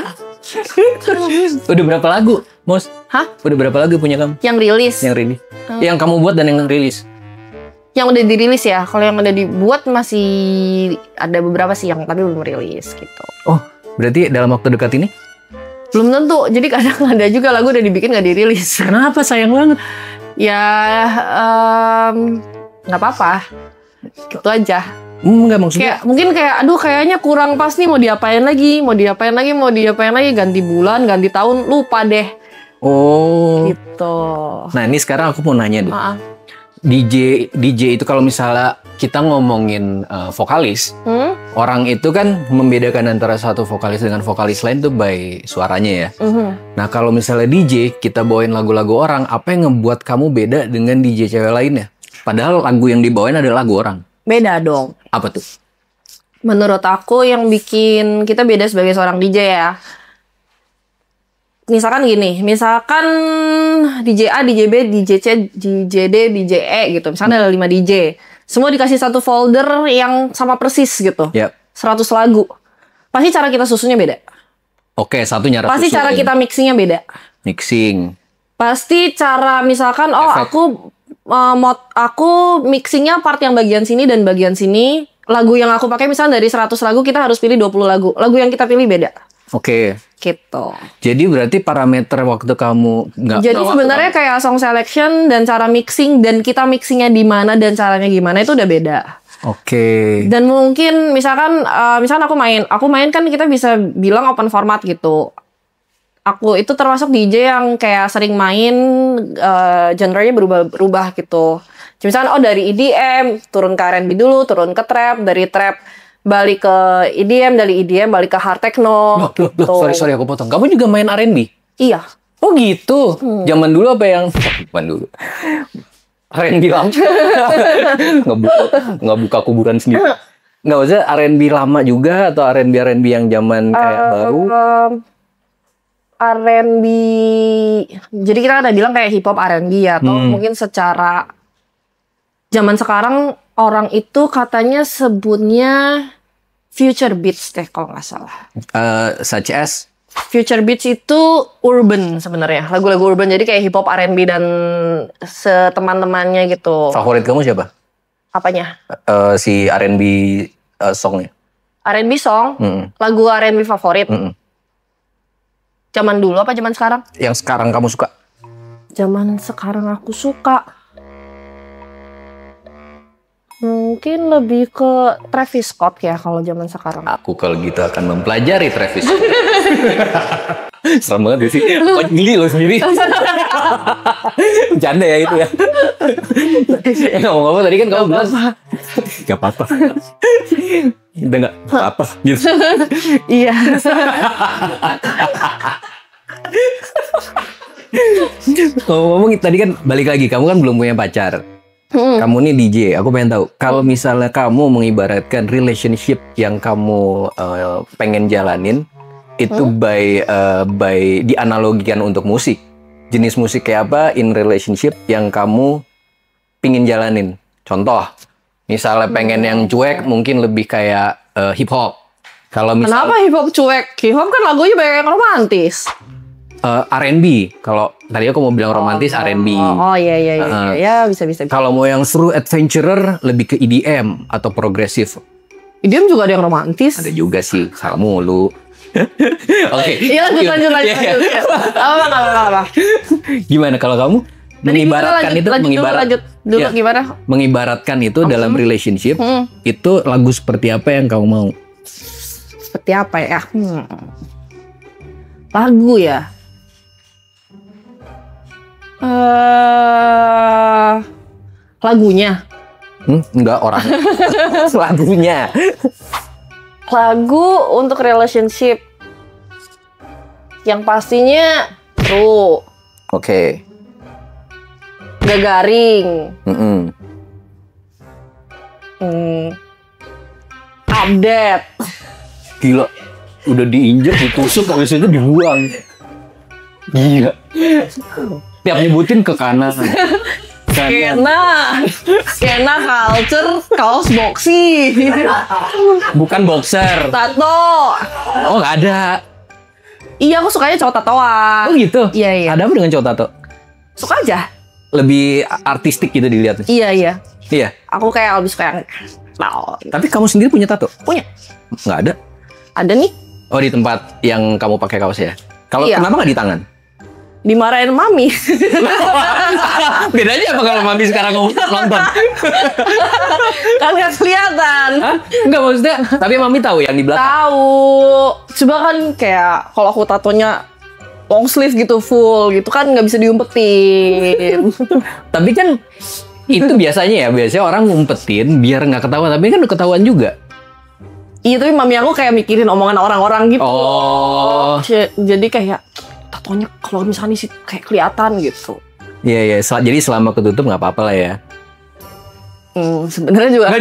Udah berapa lagu, Mos? Hah? Udah berapa lagu punya kamu? Yang rilis. Yang rilis. Yang kamu buat dan yang rilis. Yang udah dirilis ya. Kalau yang udah dibuat masih ada beberapa sih yang tapi belum rilis gitu. Oh, berarti dalam waktu dekat ini? Belum tentu. Jadi kadang ada juga lagu udah dibikin nggak dirilis. Kenapa? Sayang banget. Ya, nggak apa-apa. Gitu aja. Enggak maksudnya. Mungkin aduh kayaknya kurang pas nih, mau diapain lagi, ganti bulan, ganti tahun, lupa deh. Oh. Gitu. Nah ini sekarang aku mau nanya deh. DJ itu kalau misalnya kita ngomongin vokalis, orang itu kan membedakan antara satu vokalis dengan vokalis lain tuh by suaranya ya. Nah kalau misalnya DJ kita bawain lagu-lagu orang, apa yang ngebuat kamu beda dengan DJ cewek lainnya? Padahal lagu yang dibawain adalah lagu orang. Beda dong. Apa tuh? Menurut aku yang bikin kita beda sebagai seorang DJ ya. Misalkan DJ A, DJ B, DJ C, DJ D, DJ E gitu. Misalnya ada 5 DJ. Semua dikasih satu folder yang sama persis gitu. 100 lagu. Pasti cara kita susunnya beda. Oke, satu nyara Pasti susun. cara kita mixingnya beda. Mixing. Pasti cara misalkan, aku mixingnya part yang bagian sini dan bagian sini. Lagu yang aku pakai misalnya dari 100 lagu kita harus pilih 20 lagu. Lagu yang kita pilih beda. Oke. Gitu. Jadi berarti parameter waktu kamu Jadi sebenarnya kayak song selection dan cara mixing dan kita mixingnya di mana dan caranya gimana itu udah beda. Oke. Dan mungkin misalkan aku main kan kita bisa bilang open format gitu. Aku itu termasuk DJ yang kayak sering main genre-nya berubah gitu. Misalkan dari EDM turun ke R&B dulu, turun ke trap, dari trap balik ke EDM, dari EDM balik ke hard techno. Gitu. Sorry aku potong. Kamu juga main R&B? Iya. Oh gitu. Zaman dulu apa yang? Zaman dulu. R&B lama. nggak buka kuburan sendiri. Nggak usah R&B lama juga atau R&B yang zaman kayak baru? R&B. Jadi kita ada bilang kayak hip hop R&B ya, atau mungkin secara zaman sekarang orang itu katanya sebutnya future beats deh kalau nggak salah. Such as? Future beats itu urban sebenarnya, lagu-lagu urban. Jadi kayak hip hop, R&B dan teman-temannya gitu. Favorit kamu siapa? Apanya? Si R&B songnya. R&B song? Lagu R&B favorit? Zaman dulu apa zaman sekarang? Yang sekarang kamu suka? Zaman sekarang aku suka. Mungkin lebih ke Travis Scott ya kalau zaman sekarang. Aku kalau gitu akan mempelajari Travis Scott. Serem banget sih. Kok geli lo sendiri. Bercanda ya itu ya. Ngomong-ngomong tadi kan kamu bilang gak apa-apa. Udah gak apa-apa gitu. Iya. Ngomong-ngomong tadi kan balik lagi, kamu kan belum punya pacar. Kamu nih DJ, aku pengen tahu kalau misalnya kamu mengibaratkan relationship yang kamu pengen jalanin itu by dianalogikan untuk musik. Jenis musik kayak apa in relationship yang kamu pingin jalanin? Contoh, misalnya pengen yang cuek mungkin lebih kayak hip hop. Kalau misalnya Kenapa hip hop cuek? Hip hop kan lagunya banyak yang romantis. R&B. Kalau tadi aku mau bilang romantis R&B. Iya, bisa. Kalau mau yang seru adventurer lebih ke EDM atau progresif. EDM juga ada yang romantis. Ada juga sih, salah mulu. Oke. Iya, lanjut. Apa. Gimana kalau kamu mengibaratkan gimana? Mengibaratkan itu dalam relationship itu lagu seperti apa yang kamu mau? Seperti apa ya? Lagu ya. Lagunya. Enggak orang. Lagunya. Lagu untuk relationship. Yang pastinya true. Oke. Gak garing. Update. Gila. Udah diinjek, ditusuk, habis itu dibuang. Gila. Tiap nyebutin ke kanan. Skena culture kaos boxy. Bukan boxer. Tato. Oh nggak ada. Iya, aku sukanya cowok tatoan. Oh gitu? Iya. Ada apa dengan cowok tato? Suka aja. Lebih artistik gitu dilihat. Iya. Iya? Aku kayak lebih suka yang Tapi kamu sendiri punya tato? Punya. Nggak ada? Ada nih. Oh di tempat yang kamu pakai kaos ya? Kalau Iya. Kenapa nggak di tangan? dimarahin mami. Bedanya apa kalau mami sekarang nonton? Kan nggak kelihatan. Hah? Enggak maksudnya, tapi mami tahu yang di belakang. Tahu. Coba kan kayak kalau aku tatonya long sleeve gitu full gitu kan nggak bisa diumpetin. Tapi kan itu biasanya orang ngumpetin biar nggak ketahuan, tapi kan udah ketahuan juga. Iya, tapi mami aku kayak mikirin omongan orang-orang gitu. Oh. Jadi kayak tatonya kalau misalnya sih kayak kelihatan gitu. Iya. Jadi selama ketutup nggak apa-apa lah ya. Sebenarnya juga.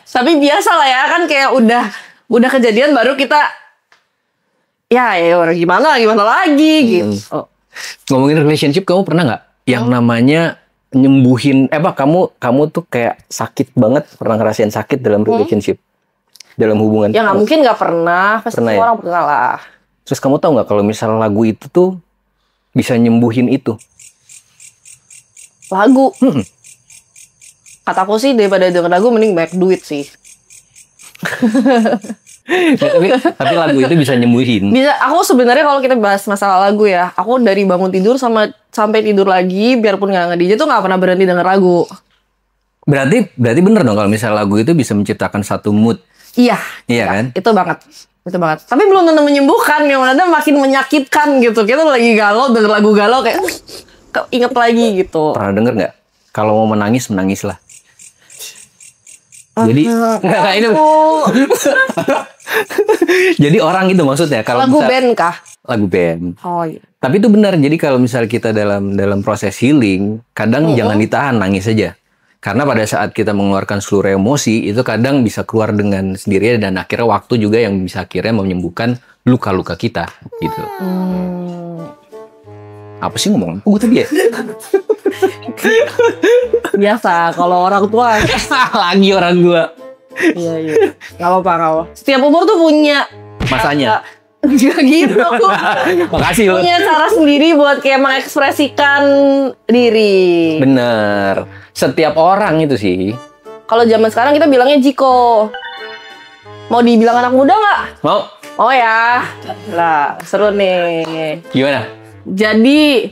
Tapi biasa lah ya, kan kayak udah kejadian baru kita ya orang gimana lagi gitu. Ngomongin relationship, kamu pernah nggak yang namanya nyembuhin? Kamu tuh kayak sakit banget, pernah ngerasain sakit dalam relationship, dalam hubungan? Ya nggak mungkin nggak pernah, pasti Pernah ya? orang pernah lah. Terus kamu tahu nggak kalau misalnya lagu itu tuh bisa nyembuhin itu? Lagu. Kataku sih daripada denger lagu mending banyak duit sih. tapi lagu itu bisa nyembuhin. Bisa. Aku sebenarnya kalau kita bahas masalah lagu ya, aku dari bangun tidur sampai tidur lagi, biarpun nggak nge-DJ tuh nggak pernah berhenti denger lagu. Berarti bener dong kalau misalnya lagu itu bisa menciptakan satu mood. Iya. Iya kan? Itu banget. Tapi belum tentu menyembuhkan, yang ada makin menyakitkan gitu. Kita lagi galau, denger lagu galau kayak inget lagi gitu. Pernah denger nggak? Kalau mau menangislah. Jadi nggak ini. Jadi orang itu maksudnya kalau Lagu band kah? Lagu band. Oh iya. Tapi itu benar. Jadi kalau misal kita dalam proses healing, kadang jangan ditahan, nangis aja. Karena pada saat kita mengeluarkan seluruh emosi, itu kadang bisa keluar dengan sendirinya dan akhirnya waktu juga yang bisa akhirnya menyembuhkan luka-luka kita gitu. Apa sih ngomong? Gue tadi ya? Biasa kalau orang tua. Lagi orang tua. Iya. Gak apa-apa. Setiap umur tuh punya Masanya. Gak gitu. Makasih loh. Punya cara sendiri buat kayak mengekspresikan diri. Bener. Setiap orang itu sih. Kalau zaman sekarang kita bilangnya Jiko. Mau dibilang anak muda nggak? Mau? Oh ya. Lah, seru nih. Gimana? Jadi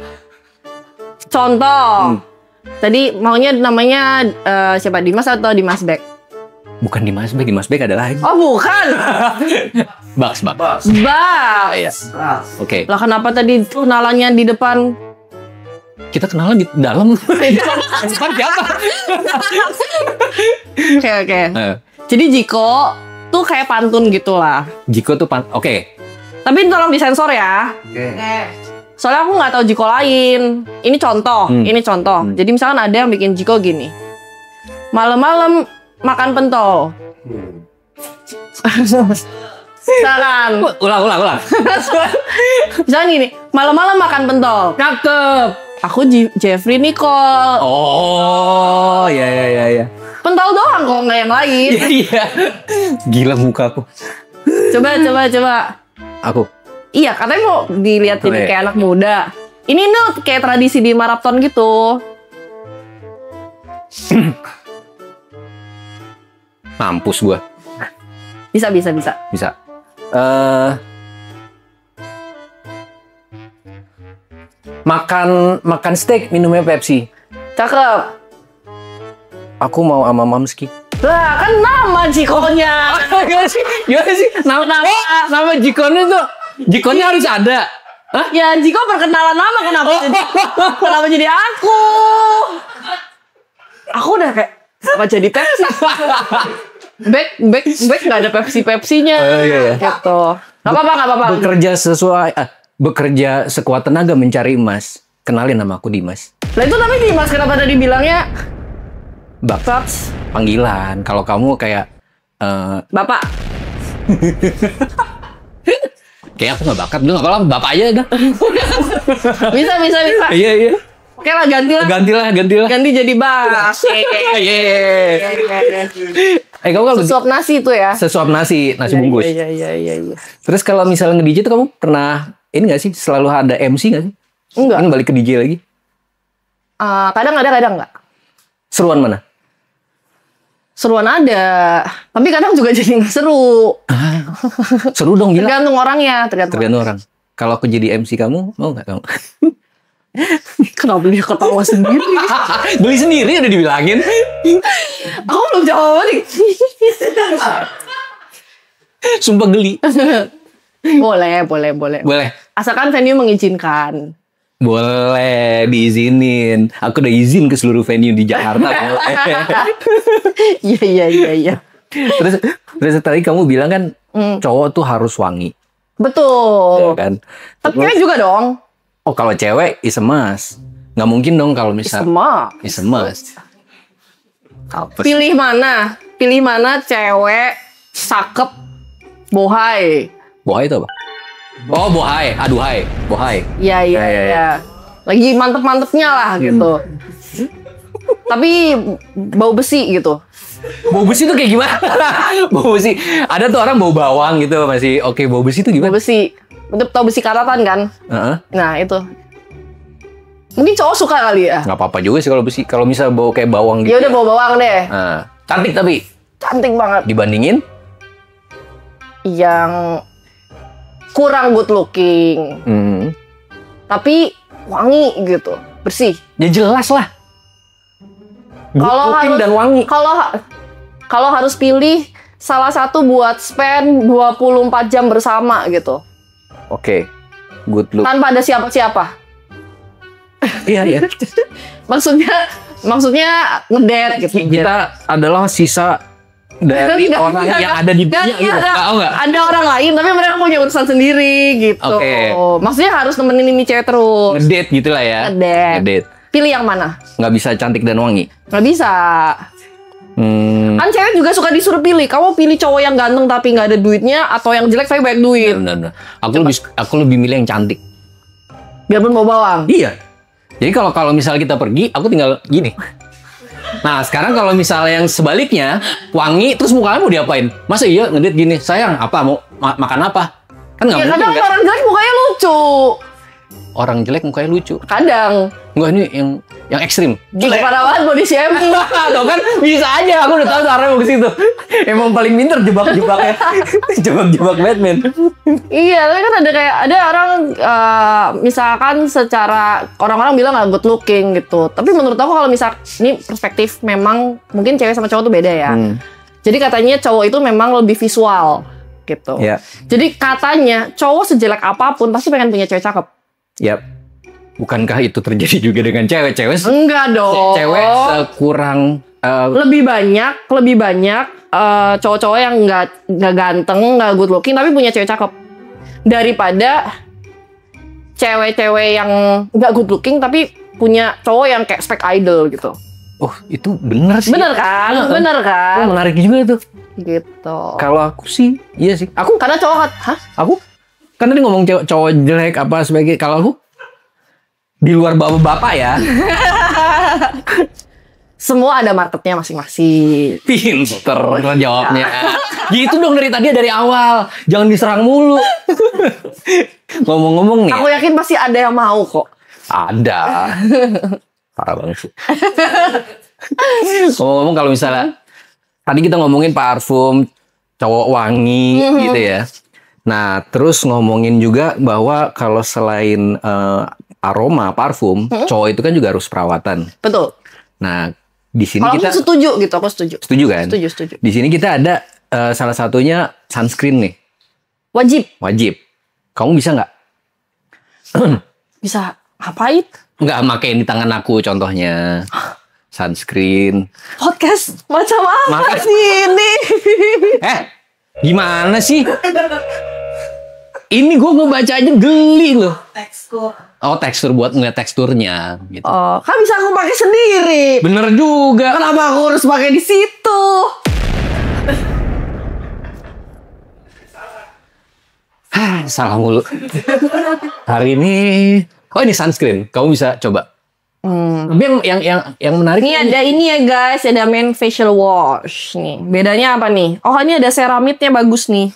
contoh. Tadi maunya namanya siapa? Dimas atau Dimas Beck? Bukan Dimas Beck ada lagi. Oh, bukan. Baks. Bak. Iya. Oke. Lah kenapa tadi kenalannya di depan? Kita kenalan di dalam. Depan siapa? Oke. Jadi Jiko tuh kayak pantun gitu lah. Jiko tuh Oke. Tapi tolong disensor ya. Oke. Soalnya aku nggak tahu Jiko lain. Ini contoh. Jadi misalkan ada yang bikin Jiko gini. Malam-malam makan pentol. Misalkan. Ulang. Misalkan gini. Malam-malam makan pentol. Cakep. Aku Jeffrey Nicole. Oh, ya. Pentol doang kok, nggak yang lain. Iya. Gila mukaku. Coba. Aku. Iya, katanya mau dilihat jadi kayak anak muda. Ini tuh kayak tradisi di maraton gitu. Mampus gua. Bisa. Makan steak, minumnya Pepsi. Cakep. Aku mau sama Mamski. Lah, kan nama Jikonya. Gimana sih? Nama Jikonnya tuh. Jikonnya harus ada. Hah? Ya, Jiko perkenalan nama kenapa jadi aku? Aku udah kayak apa jadi Pepsi? Back nggak ada Pepsinya. Oh, iya. Gitu. Gak apa-apa. Bekerja sekuat tenaga mencari emas. Kenalin nama aku Dimas. Lah itu tapi Dimas kenapa tadi bilangnya Baks. Panggilan. Kalau kamu kayak Bapak. kayak aku nggak bakat, lu nggak apa-apa, bapak aja dah. Bisa. Iya. Oke lah, ganti lah. Ganti jadi Baks. Kamu kalau Sesuap nasi itu ya. sesuap nasi bungkus. Iya. Terus kalau misalnya nge-DJ tuh kamu pernah ini nggak sih selalu ada MC nggak sih? Enggak. Kan balik ke DJ lagi. Kadang ada, kadang enggak. Seruan mana? Seruan ada, tapi kadang juga jadi nggak seru. Seru dong gila. Tergantung orangnya, Tergantung orang. kalau aku jadi MC kamu, mau nggak kamu? Kenapa dia ketawa sendiri? Beli sendiri udah dibilangin. Aku belum jawab nih. Sumpah geli. Boleh. Boleh. Asalkan venue mengizinkan. Boleh diizinin. Aku udah izin ke seluruh venue di Jakarta. Boleh. Iya. Terus tadi kamu bilang kan cowok tuh harus wangi. Betul. Kan? Tapi cewek juga dong. Oh kalau cewek is a must. Nggak mungkin dong kalau misal is a must. Pilih mana cewek cakep bohai. Bohai itu apa? Oh bohai, aduhai, bohai. Iya. Lagi mantep-mantepnya lah gitu. Tapi bau besi gitu. Bau besi tuh kayak gimana? Bau besi. Ada tuh orang bau bawang gitu masih oke. Bau besi tuh gimana? Bau besi. Untuk tahu besi karatan kan? Nah itu. Mungkin cowok suka kali ya. Nggak apa-apa juga sih kalau besi. Kalau misal bau kayak bawang gitu. Ya udah bau bawang deh. Nah, cantik tapi. Cantik banget. Dibandingin yang kurang good looking. Tapi wangi gitu, bersih. Ya jelas lah. Kalau harus dan wangi. Kalau harus pilih salah satu buat spend 24 jam bersama gitu. Oke. Good look. Tanpa ada siapa-siapa. Iya. Maksudnya ngedate gitu. Kita adalah sisa dari orang yang ada di dunia gitu. Enggak. Ada orang lain tapi mereka punya urusan sendiri gitu. Oke. Maksudnya harus nemenin ini cewek terus. Ngedate gitu lah ya. Ngedate. Pilih yang mana? Nggak bisa cantik dan wangi. Nggak bisa. Kan cewek juga suka disuruh pilih. Kamu pilih cowok yang ganteng tapi nggak ada duitnya atau yang jelek tapi banyak duit. Benar. Aku lebih milih yang cantik. Biarpun mau bawang. Iya. Jadi kalau misal kita pergi, aku tinggal gini. Nah sekarang kalau misalnya yang sebaliknya wangi terus mukanya mau diapain? Masa iya ngedit gini, sayang apa mau makan apa? Kan nggak mungkin. Kadang orang jelek mukanya lucu. Orang jelek mukanya lucu. Kadang. Enggak ini yang ekstrim. Jelek parah banget body shaming. Tuh kan bisa aja. Aku udah tahu caranya mau ke situ. Emang paling pinter jebak-jebaknya. Jebak-jebak Batman. Iya, tapi kan ada orang misalkan secara orang-orang bilang nggak good looking gitu. Tapi menurut aku kalau misal ini perspektif memang mungkin cewek sama cowok tuh beda ya. Jadi katanya cowok itu memang lebih visual gitu. Yeah. Jadi katanya cowok sejelek apapun pasti pengen punya cewek cakep. Yap. Bukankah itu terjadi juga dengan cewek-cewek? Enggak dong. Cewek kurang lebih banyak cowok-cowok yang nggak ganteng, nggak good looking tapi punya cewek cakep daripada cewek-cewek yang nggak good looking tapi punya cowok yang kayak spek idol gitu. Oh itu bener sih. Bener kan? Bener kan? Oh, menarik juga tuh. Gitu. Kalau aku sih, iya sih. Karena cowok Aku kan tadi ngomong cowok jelek apa sebagai. Kalau aku di luar bapak-bapak ya. Semua ada marketnya masing-masing. Pinter jawabnya. Gitu dong dari awal. Jangan diserang mulu. Ngomong-ngomong nih. Aku yakin pasti ada yang mau kok. Ada. Parah banget sih. Ngomong-ngomong kalau misalnya tadi kita ngomongin parfum cowok wangi gitu ya. Nah, terus ngomongin juga bahwa kalau selain aroma parfum, cowok itu kan juga harus perawatan. Betul. Nah, di sini kalau kita aku setuju gitu, aku setuju. Setuju kan? Setuju. Di sini kita ada salah satunya sunscreen nih. Wajib. Kamu bisa nggak? Bisa ngapain? Nggak pakai di tangan aku contohnya. Sunscreen. Podcast macam apa sih ini? Gimana sih? Ini gue ngebacanya geli loh. Tekstur. Oh, tekstur buat ngeliat teksturnya gitu. Oh, kan bisa aku pakai sendiri. Bener juga. Kenapa aku harus pakai di situ? Salah mulu. Hari ini, ini sunscreen. Kamu bisa coba. Tapi yang menarik Ini ada ini ya guys, ada men facial wash nih. Bedanya apa nih? Oh, ini ada ceramidnya bagus nih.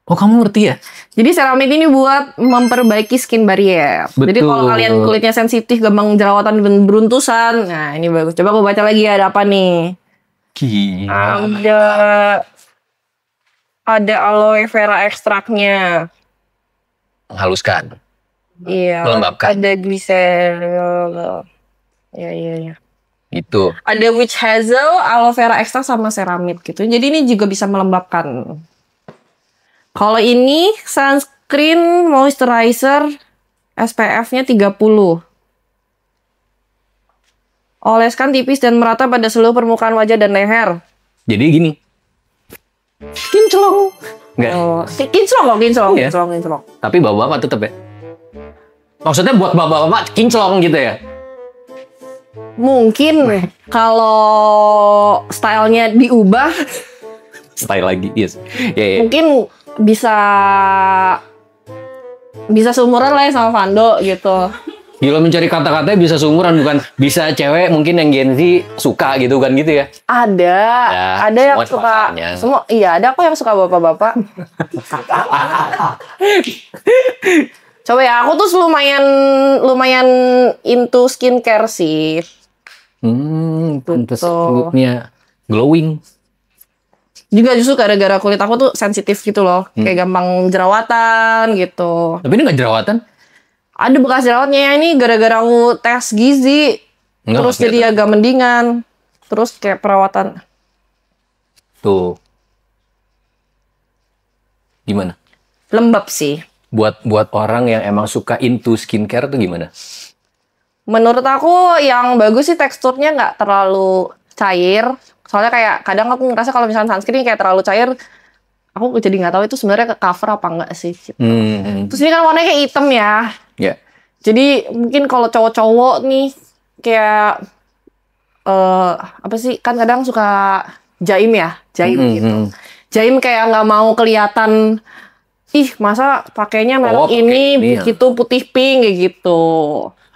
Oh, kamu ngerti ya? Jadi ceramid ini buat memperbaiki skin barrier. Betul. Jadi kalau kalian kulitnya sensitif, gampang jerawatan dan beruntusan, nah ini bagus. Coba aku baca lagi ada apa nih? Ada aloe vera ekstraknya. menghaluskan. Iya. Melembabkan. Ada glycerol. Iya. Gitu. Ada witch hazel, aloe vera extract sama ceramide gitu. Jadi ini juga bisa melembabkan. Kalau ini sunscreen moisturizer SPF-nya 30. Oleskan tipis dan merata pada seluruh permukaan wajah dan leher. Jadi gini. Kinclong. Enggak. Oh, kinclong. Iya. Tapi bapak-bapak tetap ya. Maksudnya buat bapak-bapak kinclong gitu ya. Mungkin kalau stylenya diubah, Style lagi, yes. Ya. mungkin bisa seumuran lah ya sama Vando gitu. Gila mencari kata-katanya bisa seumuran, bukan bisa cewek mungkin yang Gen Z suka gitu kan gitu ya. Ada Ya, yang semua suka pasannya. semua. Iya, ada kok yang suka bapak-bapak. Coba ya, aku tuh lumayan into skincare sih. Pantes Gitu. kulitnya glowing. Juga justru gara-gara kulit aku tuh sensitif gitu loh, kayak gampang jerawatan gitu. Tapi ini nggak jerawatan? Ada bekas jerawatnya ya, ini gara-gara aku tes gizi. Enggak, Terus nggak jadi agak mendingan. Terus kayak perawatan. Tuh. Gimana? Lembab sih. Buat orang yang emang suka into skincare tuh gimana? Menurut aku yang bagus sih teksturnya nggak terlalu cair. Soalnya kayak kadang aku ngerasa kalau misalnya sunscreen kayak terlalu cair, aku jadi nggak tahu itu sebenarnya ke cover apa enggak sih. Gitu. Terus ini kan warnanya kayak hitam ya. Ya. Jadi mungkin kalau cowok-cowok nih kayak apa sih, kan kadang suka jaim ya, gitu. Jaim kayak nggak mau kelihatan, ih masa pakainya merek ini gitu putih pink kayak gitu.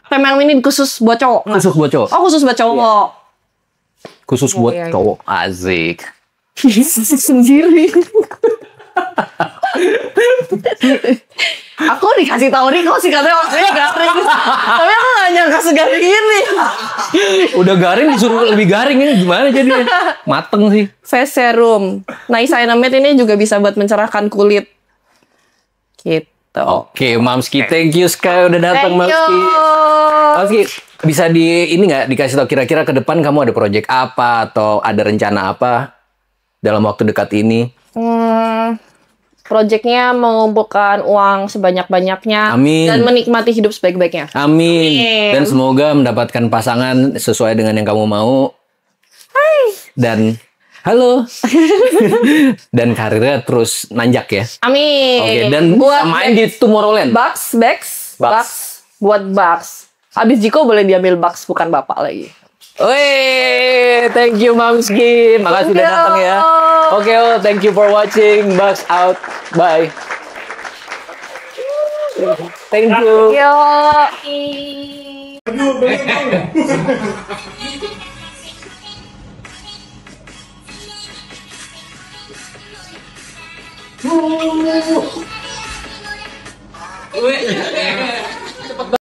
Memang ini khusus buat cowok nggak? Khusus buat cowok. Oh, khusus buat cowok. Khusus buat Iya. cowok. Asik. Sendiri. Aku dikasih tahu Riko sih katanya maksudnya garing. Tapi aku gak nyangka segaring ini. Udah garing disuruh lebih garing ini gimana jadinya? Mateng sih. Face serum. Niacinamide ini juga bisa buat mencerahkan kulit. Gitu. Oke, Mamski, thank you Sky udah datang Thank you. Mamski. Mamski, bisa ini nggak dikasih tahu kira-kira ke depan kamu ada project apa atau ada rencana apa dalam waktu dekat ini? Projectnya mengumpulkan uang sebanyak-banyaknya. Amin. Dan menikmati hidup sebaik-baiknya. Amin. Amin. Dan semoga mendapatkan pasangan sesuai dengan yang kamu mau. Dan halo. Dan karirnya terus nanjak ya. Amin. Oke, dan main di Tomorrowland. Bucks. Bucks. Buat Bucks. Habis Jiko boleh diambil Bucks, bukan bapak lagi. Wih, thank you Mamski. Makasih udah datang ya. Oke, thank you for watching. Bucks out. Bye. Thank you. Yo. Wih,